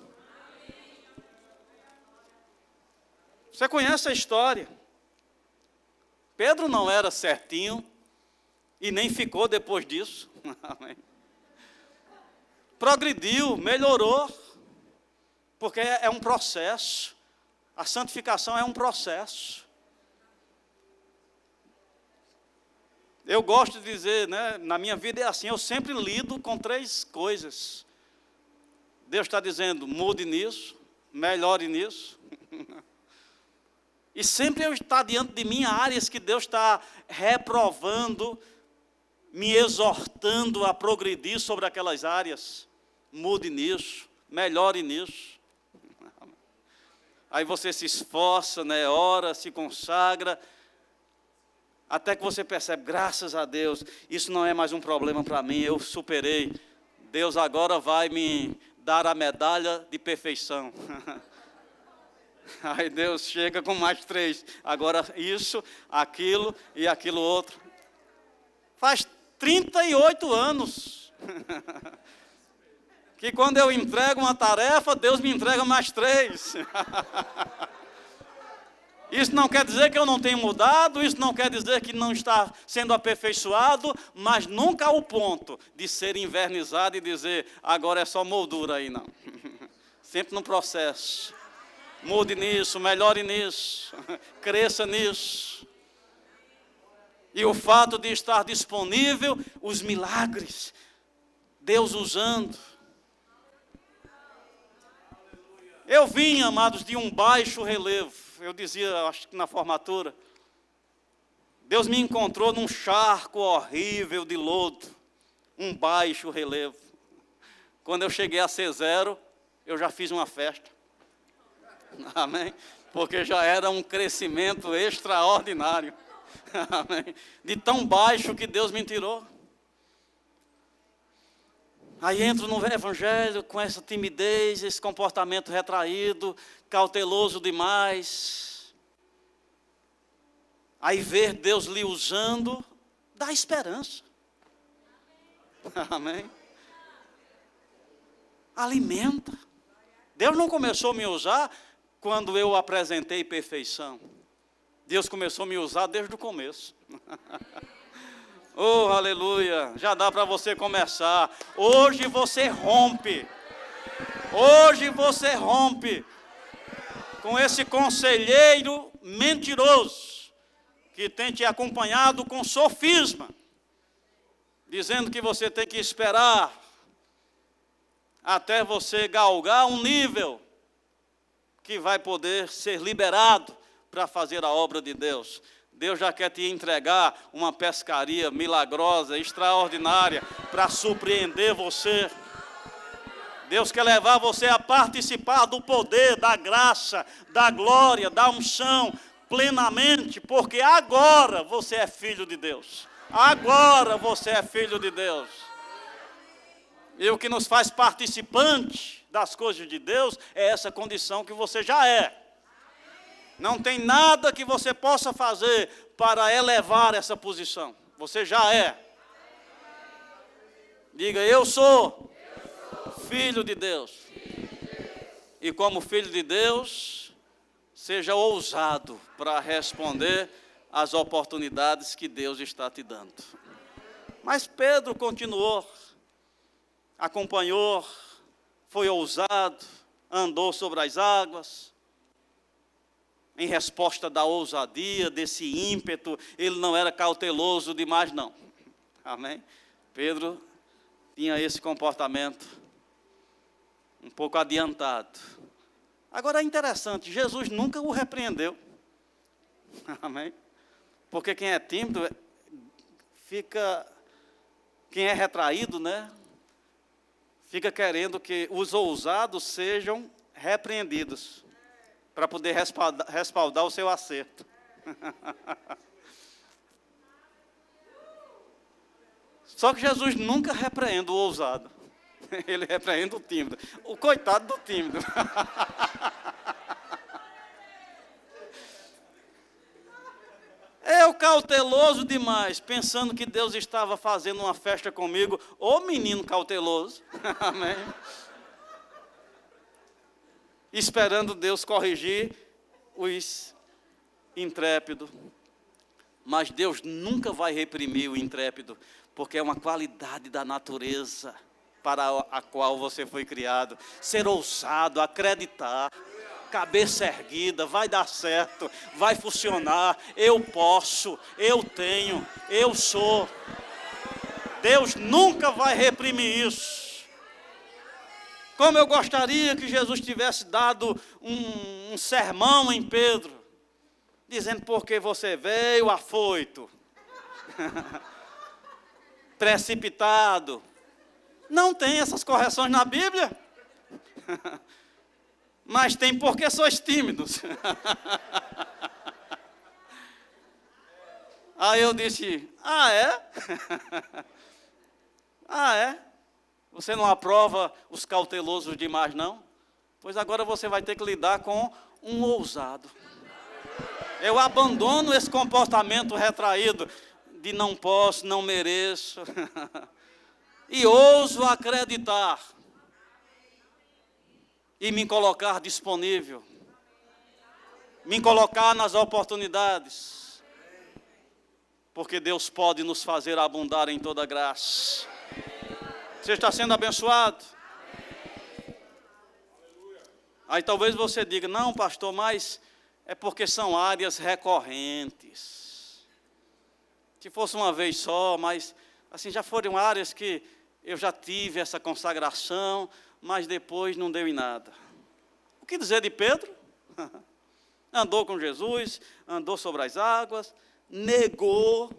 Você conhece a história. Pedro não era certinho e nem ficou depois disso. Amém. Progrediu, melhorou, porque é um processo. A santificação é um processo. Eu gosto de dizer, né, na minha vida é assim, eu sempre lido com 3 coisas. Deus está dizendo: mude nisso, melhore nisso. E sempre eu estou diante de mim áreas que Deus está reprovando, me exortando a progredir sobre aquelas áreas. Mude nisso, melhore nisso. Aí você se esforça, né, ora, se consagra, até que você percebe: graças a Deus, isso não é mais um problema para mim, eu superei. Deus agora vai me dar a medalha de perfeição. Aí Deus chega com mais 3. Agora isso, aquilo e aquilo outro. Faz 38 anos Que quando eu entrego uma tarefa, Deus me entrega mais 3. Isso não quer dizer que eu não tenho mudado, isso não quer dizer que não está sendo aperfeiçoado, mas nunca ao ponto de ser invernizado e dizer, agora é só moldura aí, não. Sempre no processo. Mude nisso, melhore nisso, cresça nisso. E o fato de estar disponível, os milagres, Deus usando. Eu vim, amados, de um baixo relevo. Eu dizia, acho que na formatura, Deus me encontrou num charco horrível de lodo, um baixo relevo. Quando eu cheguei a ser 0, eu já fiz uma festa. Amém? Porque já era um crescimento extraordinário. Amém? De tão baixo que Deus me tirou. Aí entro no evangelho com essa timidez, esse comportamento retraído, cauteloso demais. Aí ver Deus lhe usando, dá esperança. Amém? Alimenta. Deus não começou a me usar quando eu apresentei perfeição. Deus começou a me usar desde o começo. Oh, aleluia, já dá para você começar. Hoje você rompe. Hoje você rompe com esse conselheiro mentiroso que tem te acompanhado com sofisma, dizendo que você tem que esperar até você galgar um nível que vai poder ser liberado para fazer a obra de Deus. Deus já quer te entregar uma pescaria milagrosa, extraordinária, para surpreender você. Deus quer levar você a participar do poder, da graça, da glória, da unção, plenamente, porque agora você é filho de Deus. Agora você é filho de Deus. E o que nos faz participante das coisas de Deus é essa condição que você já é. Não tem nada que você possa fazer para elevar essa posição. Você já é. Diga, eu sou filho de Deus. E como filho de Deus, seja ousado para responder às oportunidades que Deus está te dando. Mas Pedro continuou, acompanhou, foi ousado, andou sobre as águas. Em resposta da ousadia, desse ímpeto, ele não era cauteloso demais, não. Amém? Pedro tinha esse comportamento um pouco adiantado. Agora é interessante, Jesus nunca o repreendeu. Amém? Porque quem é tímido fica, quem é retraído, né? Fica querendo que os ousados sejam repreendidos, para poder respaldar o seu acerto. Só que Jesus nunca repreende o ousado. Ele repreende o tímido. O coitado do tímido. Eu cauteloso demais, pensando que Deus estava fazendo uma festa comigo. Ô menino cauteloso. Amém. Esperando Deus corrigir os intrépidos. Mas Deus nunca vai reprimir o intrépido, porque é uma qualidade da natureza para a qual você foi criado. Ser ousado, acreditar, cabeça erguida, vai dar certo, vai funcionar, eu posso, eu tenho, eu sou. Deus nunca vai reprimir isso. Como eu gostaria que Jesus tivesse dado um sermão em Pedro, dizendo, porque você veio afoito, precipitado. Não tem essas correções na Bíblia, mas tem porque sois tímidos. Aí eu disse, é? É? Você não aprova os cautelosos demais, não? Pois agora você vai ter que lidar com um ousado. Eu abandono esse comportamento retraído de não posso, não mereço. E ouso acreditar e me colocar disponível, me colocar nas oportunidades, porque Deus pode nos fazer abundar em toda graça. Você está sendo abençoado? Aí talvez você diga, não, pastor, mas é porque são áreas recorrentes. Se fosse uma vez só, mas assim, já foram áreas que eu já tive essa consagração, mas depois não deu em nada. O que dizer de Pedro? Andou com Jesus, andou sobre as águas, negou,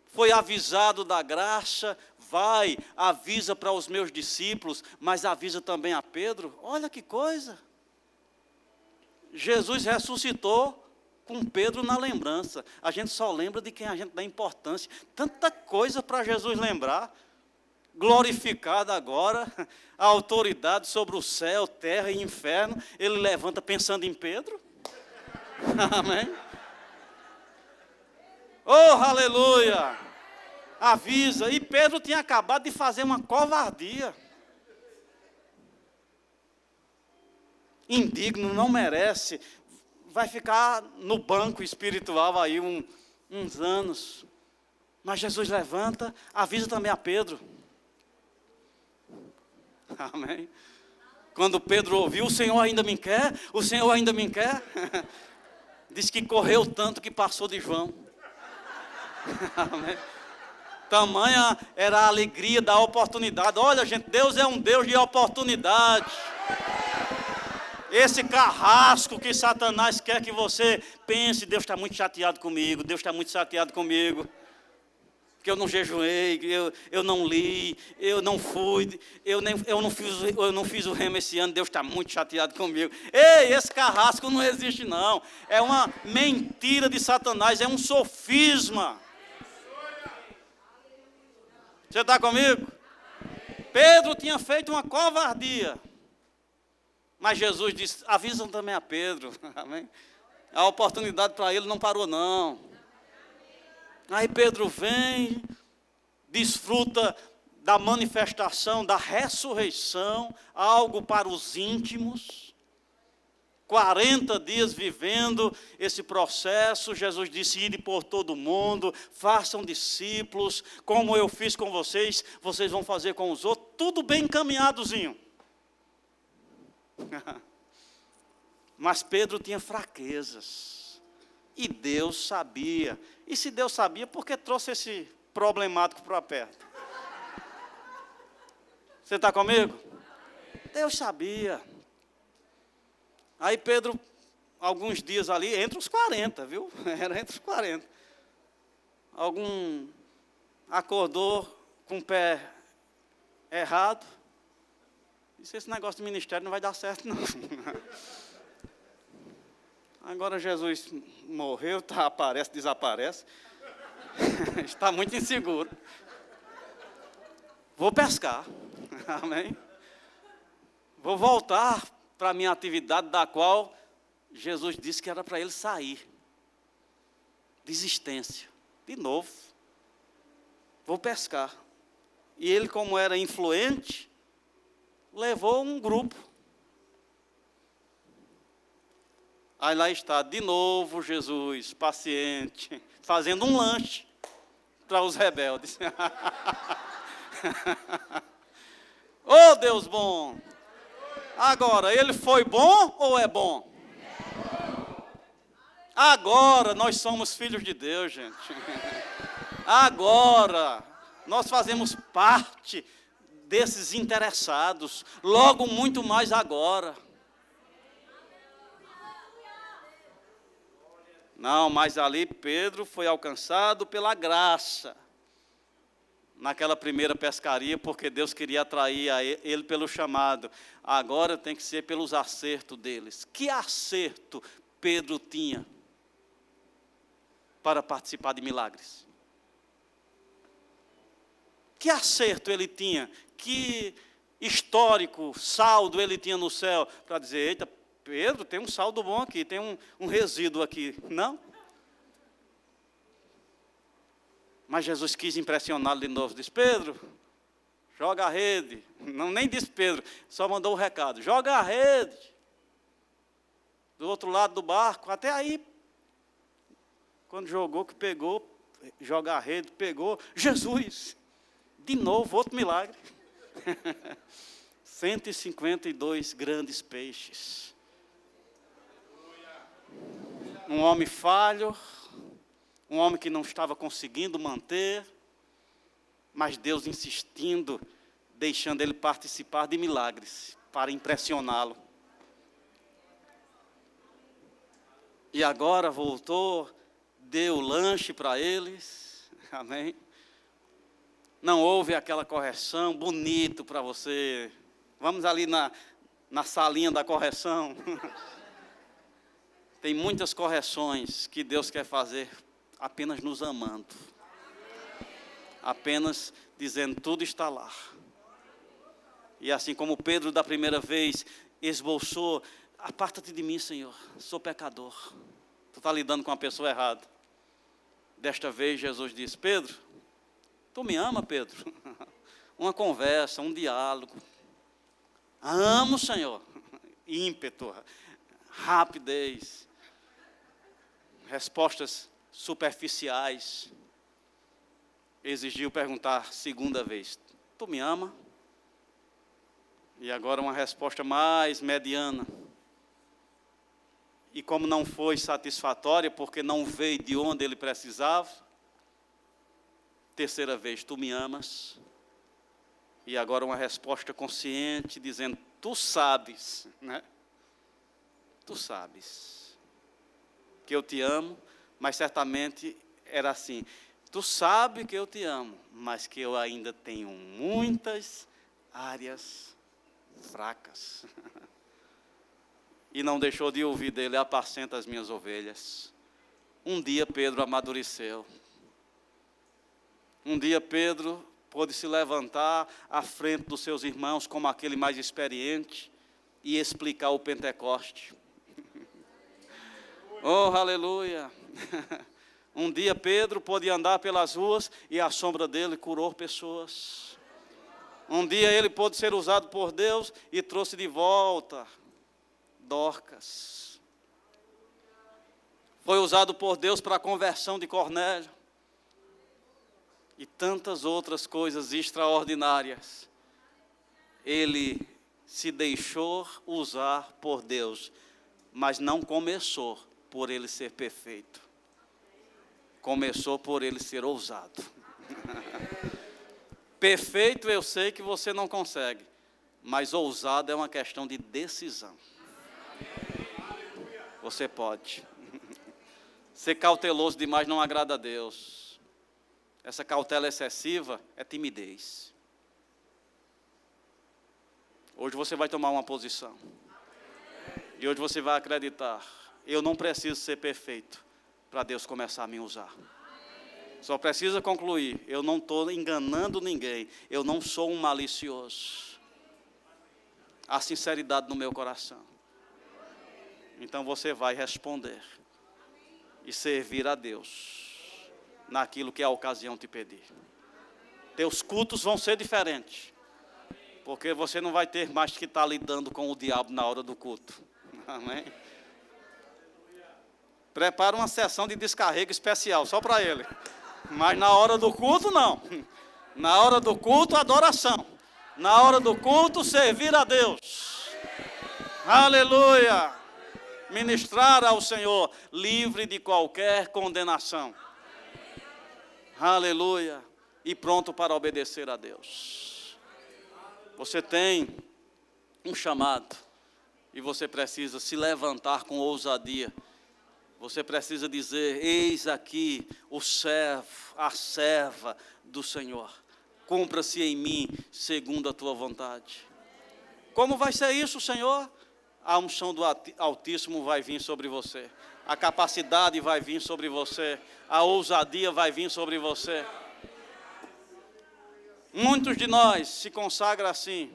foi avisado da graça, vai, avisa para os meus discípulos, mas avisa também a Pedro. Olha que coisa! Jesus ressuscitou com Pedro na lembrança. A gente só lembra de quem a gente dá importância. Tanta coisa para Jesus lembrar. Glorificada agora, a autoridade sobre o céu, terra e inferno. Ele levanta pensando em Pedro. Amém? Oh, aleluia! Avisa. E Pedro tinha acabado de fazer uma covardia. Indigno, não merece. Vai ficar no banco espiritual aí uns anos. Mas Jesus levanta, avisa também a Pedro. Amém? Quando Pedro ouviu, o Senhor ainda me quer? O Senhor ainda me quer? Diz que correu tanto que passou de João. Amém? Tamanha era a alegria da oportunidade. Olha, gente, Deus é um Deus de oportunidade. Esse carrasco que Satanás quer que você pense, Deus está muito chateado comigo, Deus está muito chateado comigo, que eu não jejuei, eu não li, eu não fui, eu não fiz o remo esse ano, Deus está muito chateado comigo. Ei, esse carrasco não existe não, é uma mentira de Satanás, é um sofisma. Você está comigo? Pedro tinha feito uma covardia. Mas Jesus disse, avisam também a Pedro. Amém? A oportunidade para ele não parou não. Aí Pedro vem, desfruta da manifestação, da ressurreição, algo para os íntimos. 40 dias vivendo esse processo, Jesus disse, ide por todo o mundo, façam discípulos, como eu fiz com vocês, vocês vão fazer com os outros, tudo bem encaminhadozinho. Mas Pedro tinha fraquezas, e Deus sabia. E se Deus sabia, por que trouxe esse problemático para perto? Você está comigo? Deus sabia. Aí Pedro, alguns dias ali, entre os 40, viu? Era entre os 40. Algum acordou com o pé errado. Disse, esse negócio de ministério não vai dar certo, não. Agora Jesus morreu, tá, aparece, desaparece. Está muito inseguro. Vou pescar. Amém? Vou voltar para a minha atividade, da qual Jesus disse que era para ele sair. Desistência. De novo. Vou pescar. E ele, como era influente, levou um grupo. Aí lá está, de novo Jesus, paciente, fazendo um lanche para os rebeldes. Oh, Deus bom! Agora, ele foi bom ou é bom? Agora nós somos filhos de Deus, gente. Agora nós fazemos parte desses interessados, logo muito mais agora. Não, mas ali Pedro foi alcançado pela graça, naquela primeira pescaria, porque Deus queria atrair a ele pelo chamado. Agora tem que ser pelos acertos deles. Que acerto Pedro tinha para participar de milagres? Que acerto ele tinha? Que histórico, saldo ele tinha no céu para dizer, eita, Pedro, tem um saldo bom aqui, tem um resíduo aqui. Não? Mas Jesus quis impressioná-lo de novo. Disse: Pedro, joga a rede. Não, nem disse Pedro, só mandou o recado: joga a rede. Do outro lado do barco, até aí. Quando jogou, que pegou, joga a rede, pegou. Jesus, de novo, outro milagre. 152 grandes peixes. Um homem falho, um homem que não estava conseguindo manter, mas Deus insistindo, deixando ele participar de milagres para impressioná-lo. E agora voltou, deu lanche para eles, amém? Não houve aquela correção, bonito para você. Vamos ali na salinha da correção. Tem muitas correções que Deus quer fazer apenas nos amando. Apenas dizendo: tudo está lá. E assim como Pedro da primeira vez esboçou: aparta-te de mim, Senhor, sou pecador. Tu está lidando com a pessoa errada. Desta vez Jesus disse: Pedro, tu me ama, Pedro? Uma conversa, um diálogo. Amo, Senhor. Ímpeto, rapidez. Respostas superficiais. Exigiu perguntar segunda vez: tu me ama? E agora uma resposta mais mediana. E como não foi satisfatória, porque não veio de onde ele precisava, terceira vez: tu me amas? E agora uma resposta consciente, dizendo: tu sabes, né? Tu sabes que eu te amo, mas certamente era assim: tu sabes que eu te amo, mas que eu ainda tenho muitas áreas fracas. E não deixou de ouvir dele: apacenta as minhas ovelhas. Um dia Pedro amadureceu. Um dia Pedro pôde se levantar à frente dos seus irmãos como aquele mais experiente e explicar o Pentecoste. Oh, aleluia! Um dia Pedro pôde andar pelas ruas e a sombra dele curou pessoas. Um dia ele pôde ser usado por Deus e trouxe de volta Dorcas. Foi usado por Deus para a conversão de Cornélio. E tantas outras coisas extraordinárias. Ele se deixou usar por Deus, mas não começou por ele ser perfeito. Começou por ele ser ousado. Perfeito eu sei que você não consegue, mas ousado é uma questão de decisão. Você pode. Ser cauteloso demais não agrada a Deus. Essa cautela excessiva é timidez. Hoje você vai tomar uma posição. E hoje você vai acreditar: eu não preciso ser perfeito para Deus começar a me usar. Só precisa concluir: eu não estou enganando ninguém, eu não sou um malicioso. Há sinceridade no meu coração. Então você vai responder e servir a Deus naquilo que a ocasião te pedir. Teus cultos vão ser diferentes, porque você não vai ter mais que estar lidando com o diabo na hora do culto. Amém? Prepara uma sessão de descarrego especial só para ele. Mas na hora do culto não. Na hora do culto, adoração. Na hora do culto, servir a Deus. Aleluia! Ministrar ao Senhor, livre de qualquer condenação. Aleluia! E pronto para obedecer a Deus. Você tem um chamado e você precisa se levantar com ousadia. Você precisa dizer: eis aqui o servo, a serva do Senhor. Cumpra-se em mim segundo a tua vontade. Como vai ser isso, Senhor? A unção do Altíssimo vai vir sobre você. A capacidade vai vir sobre você. A ousadia vai vir sobre você. Muitos de nós se consagram assim: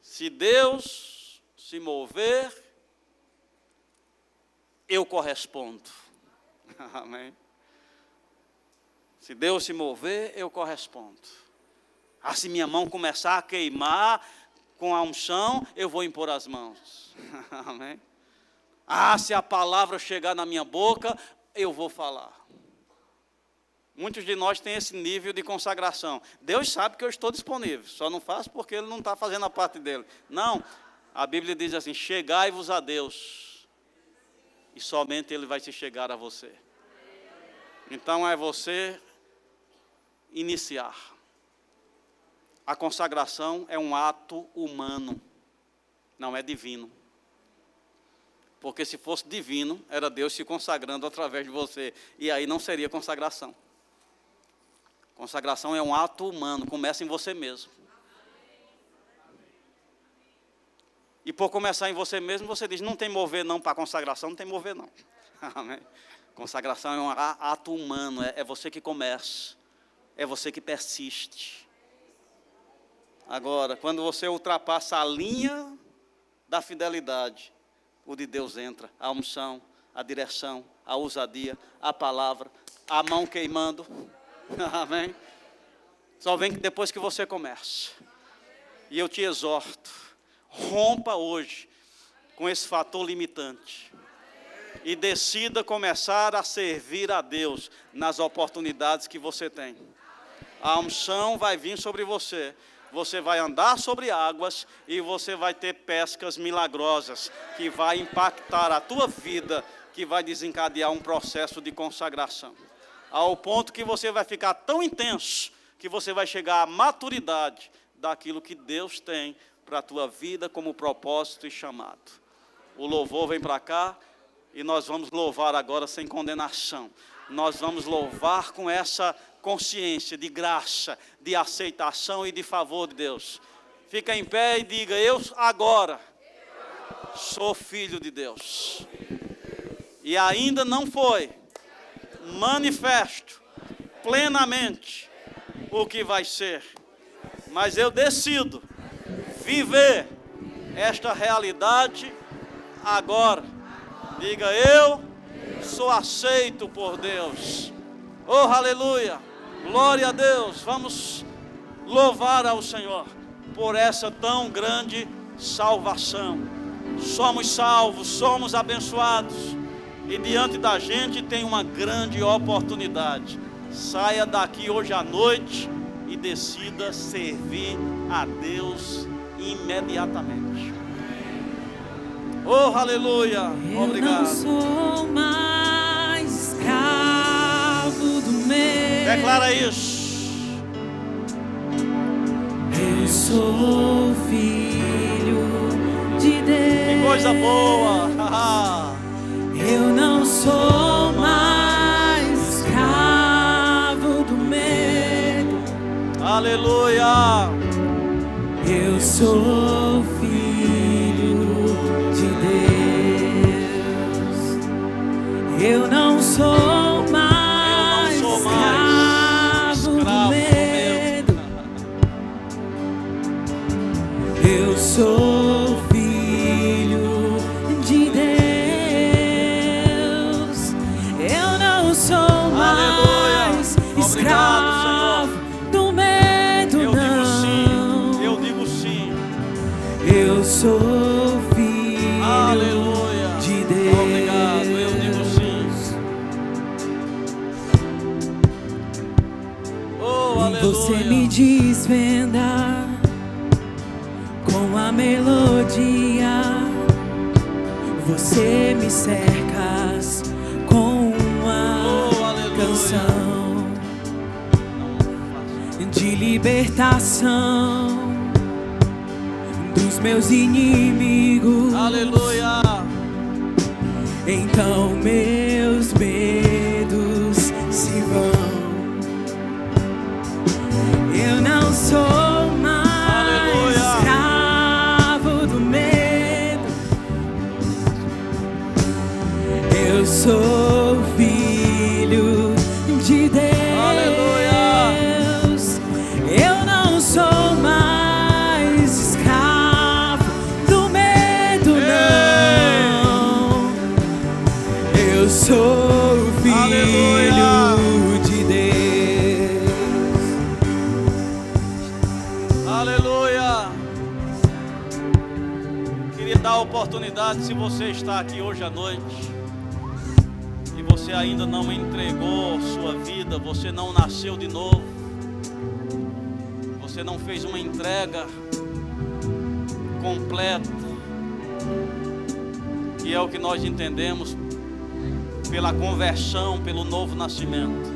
se Deus se mover, eu correspondo. Amém? Se Deus se mover, eu correspondo. Ah, se minha mão começar a queimar com a unção, eu vou impor as mãos. Amém? Ah, se a palavra chegar na minha boca, eu vou falar. Muitos de nós têm esse nível de consagração. Deus sabe que eu estou disponível, só não faço porque Ele não está fazendo a parte dele. Não, a Bíblia diz assim, chegai-vos a Deus, e somente Ele vai se chegar a você. Então é você iniciar. A consagração é um ato humano, não é divino. Porque se fosse divino, era Deus se consagrando através de você. E aí não seria consagração. Consagração é um ato humano, começa em você mesmo. E por começar em você mesmo, você diz, não tem mover não para consagração, não tem mover não. Amém? Consagração é um ato humano, é você que começa, é você que persiste. Agora, quando você ultrapassa a linha da fidelidade, o de Deus entra, a unção, a direção, a ousadia, a palavra, a mão queimando. Amém? Só vem depois que você começa. E eu te exorto, rompa hoje com esse fator limitante. E decida começar a servir a Deus nas oportunidades que você tem. A unção vai vir sobre você. Você vai andar sobre águas e você vai ter pescas milagrosas que vai impactar a tua vida, que vai desencadear um processo de consagração. Ao ponto que você vai ficar tão intenso que você vai chegar à maturidade daquilo que Deus tem para a tua vida como propósito e chamado. O louvor vem para cá e nós vamos louvar agora sem condenação. Nós vamos louvar com essa consciência de graça, de aceitação e de favor de Deus. Fica em pé e diga, eu agora sou filho de Deus. E ainda não foi manifesto plenamente o que vai ser. Mas eu decido viver esta realidade agora. Diga, eu sou aceito por Deus. Oh, aleluia. Glória a Deus. Vamos louvar ao Senhor por essa tão grande salvação. Somos salvos, somos abençoados. E diante da gente tem uma grande oportunidade. Saia daqui hoje à noite e decida servir a Deus imediatamente. Oh, aleluia. Obrigado. Eu não sou mais escravo do medo. Declara isso. Eu sou filho de Deus. Que coisa boa. Eu não sou mais escravo do medo. Aleluia. Eu sou filho de Deus. Eu não sou mais escravo do medo. Eu sou filho de Deus. Eu não sou mais escravo do medo, não. Eu digo sim. Eu sou filho Aleluia. de Deus. Obrigado, eu digo sim. Oh, aleluia. Você me desvenda com a melodia. Você me cercas com uma canção de libertação dos meus inimigos. Aleluia. Então meus medos se vão. Eu não sou mais escravo do medo. Eu sou filho de Deus. Aleluia. Eu não sou mais escravo do medo, não. Eu sou filho Aleluia. de Deus. queria dar a oportunidade, se você está aqui hoje à noite e você ainda não entregou sua vida, você não nasceu de novo, você não fez uma entrega completa, que é o que nós entendemos pela conversão, pelo novo nascimento.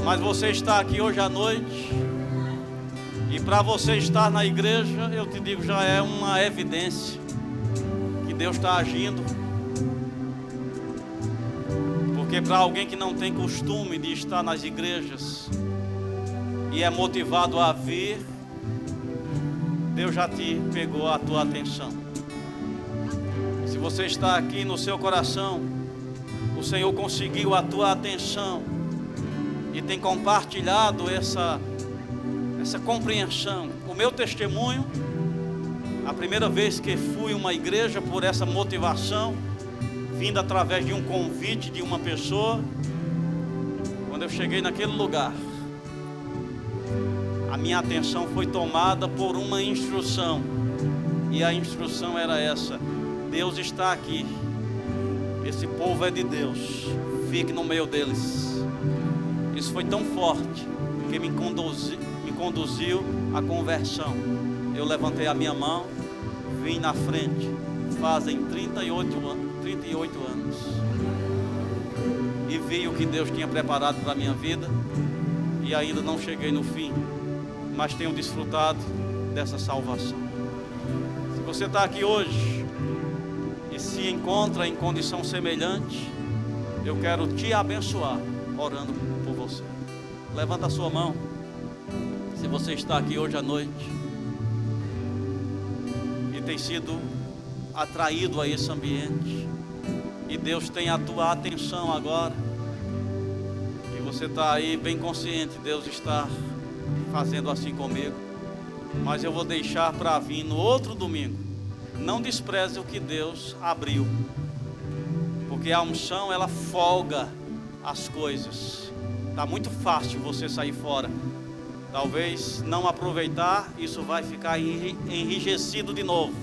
Mas você está aqui hoje à noite, e para você estar na igreja, eu te digo, já é uma evidência que Deus está agindo. Porque para alguém que não tem costume de estar nas igrejas e é motivado a vir, Deus já te pegou a tua atenção. Se você está aqui no seu coração, o Senhor conseguiu a tua atenção e tem compartilhado essa compreensão. O meu testemunho, a primeira vez que fui a uma igreja por essa motivação, vindo através de um convite de uma pessoa, quando eu cheguei naquele lugar, a minha atenção foi tomada por uma instrução, e a instrução era essa: Deus está aqui, esse povo é de Deus, fique no meio deles. Isso foi tão forte que me conduziu à conversão. Eu levantei a minha mão, vim na frente, fazem 38 anos, e vi o que Deus tinha preparado para a minha vida, e ainda não cheguei no fim, mas tenho desfrutado dessa salvação. Se você está aqui hoje e se encontra em condição semelhante, eu quero te abençoar orando por você. Levanta a sua mão. Se você está aqui hoje à noite e tem sido atraído a esse ambiente, e Deus tem a tua atenção agora, e você está aí bem consciente, Deus está fazendo assim comigo, mas eu vou deixar para vir no outro domingo. Não despreze o que Deus abriu, porque a unção, ela folga as coisas. Está muito fácil você sair fora. Talvez não aproveitar, isso vai ficar enrijecido de novo,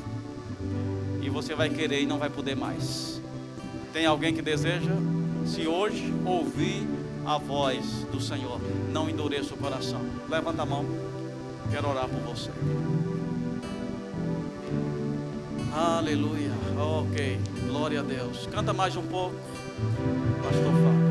e você vai querer e não vai poder mais. Tem alguém que deseja, se hoje ouvir a voz do Senhor, não endureça o coração? Levanta a mão, quero orar por você. Aleluia, ok, glória a Deus. Canta mais um pouco, pastor Fábio.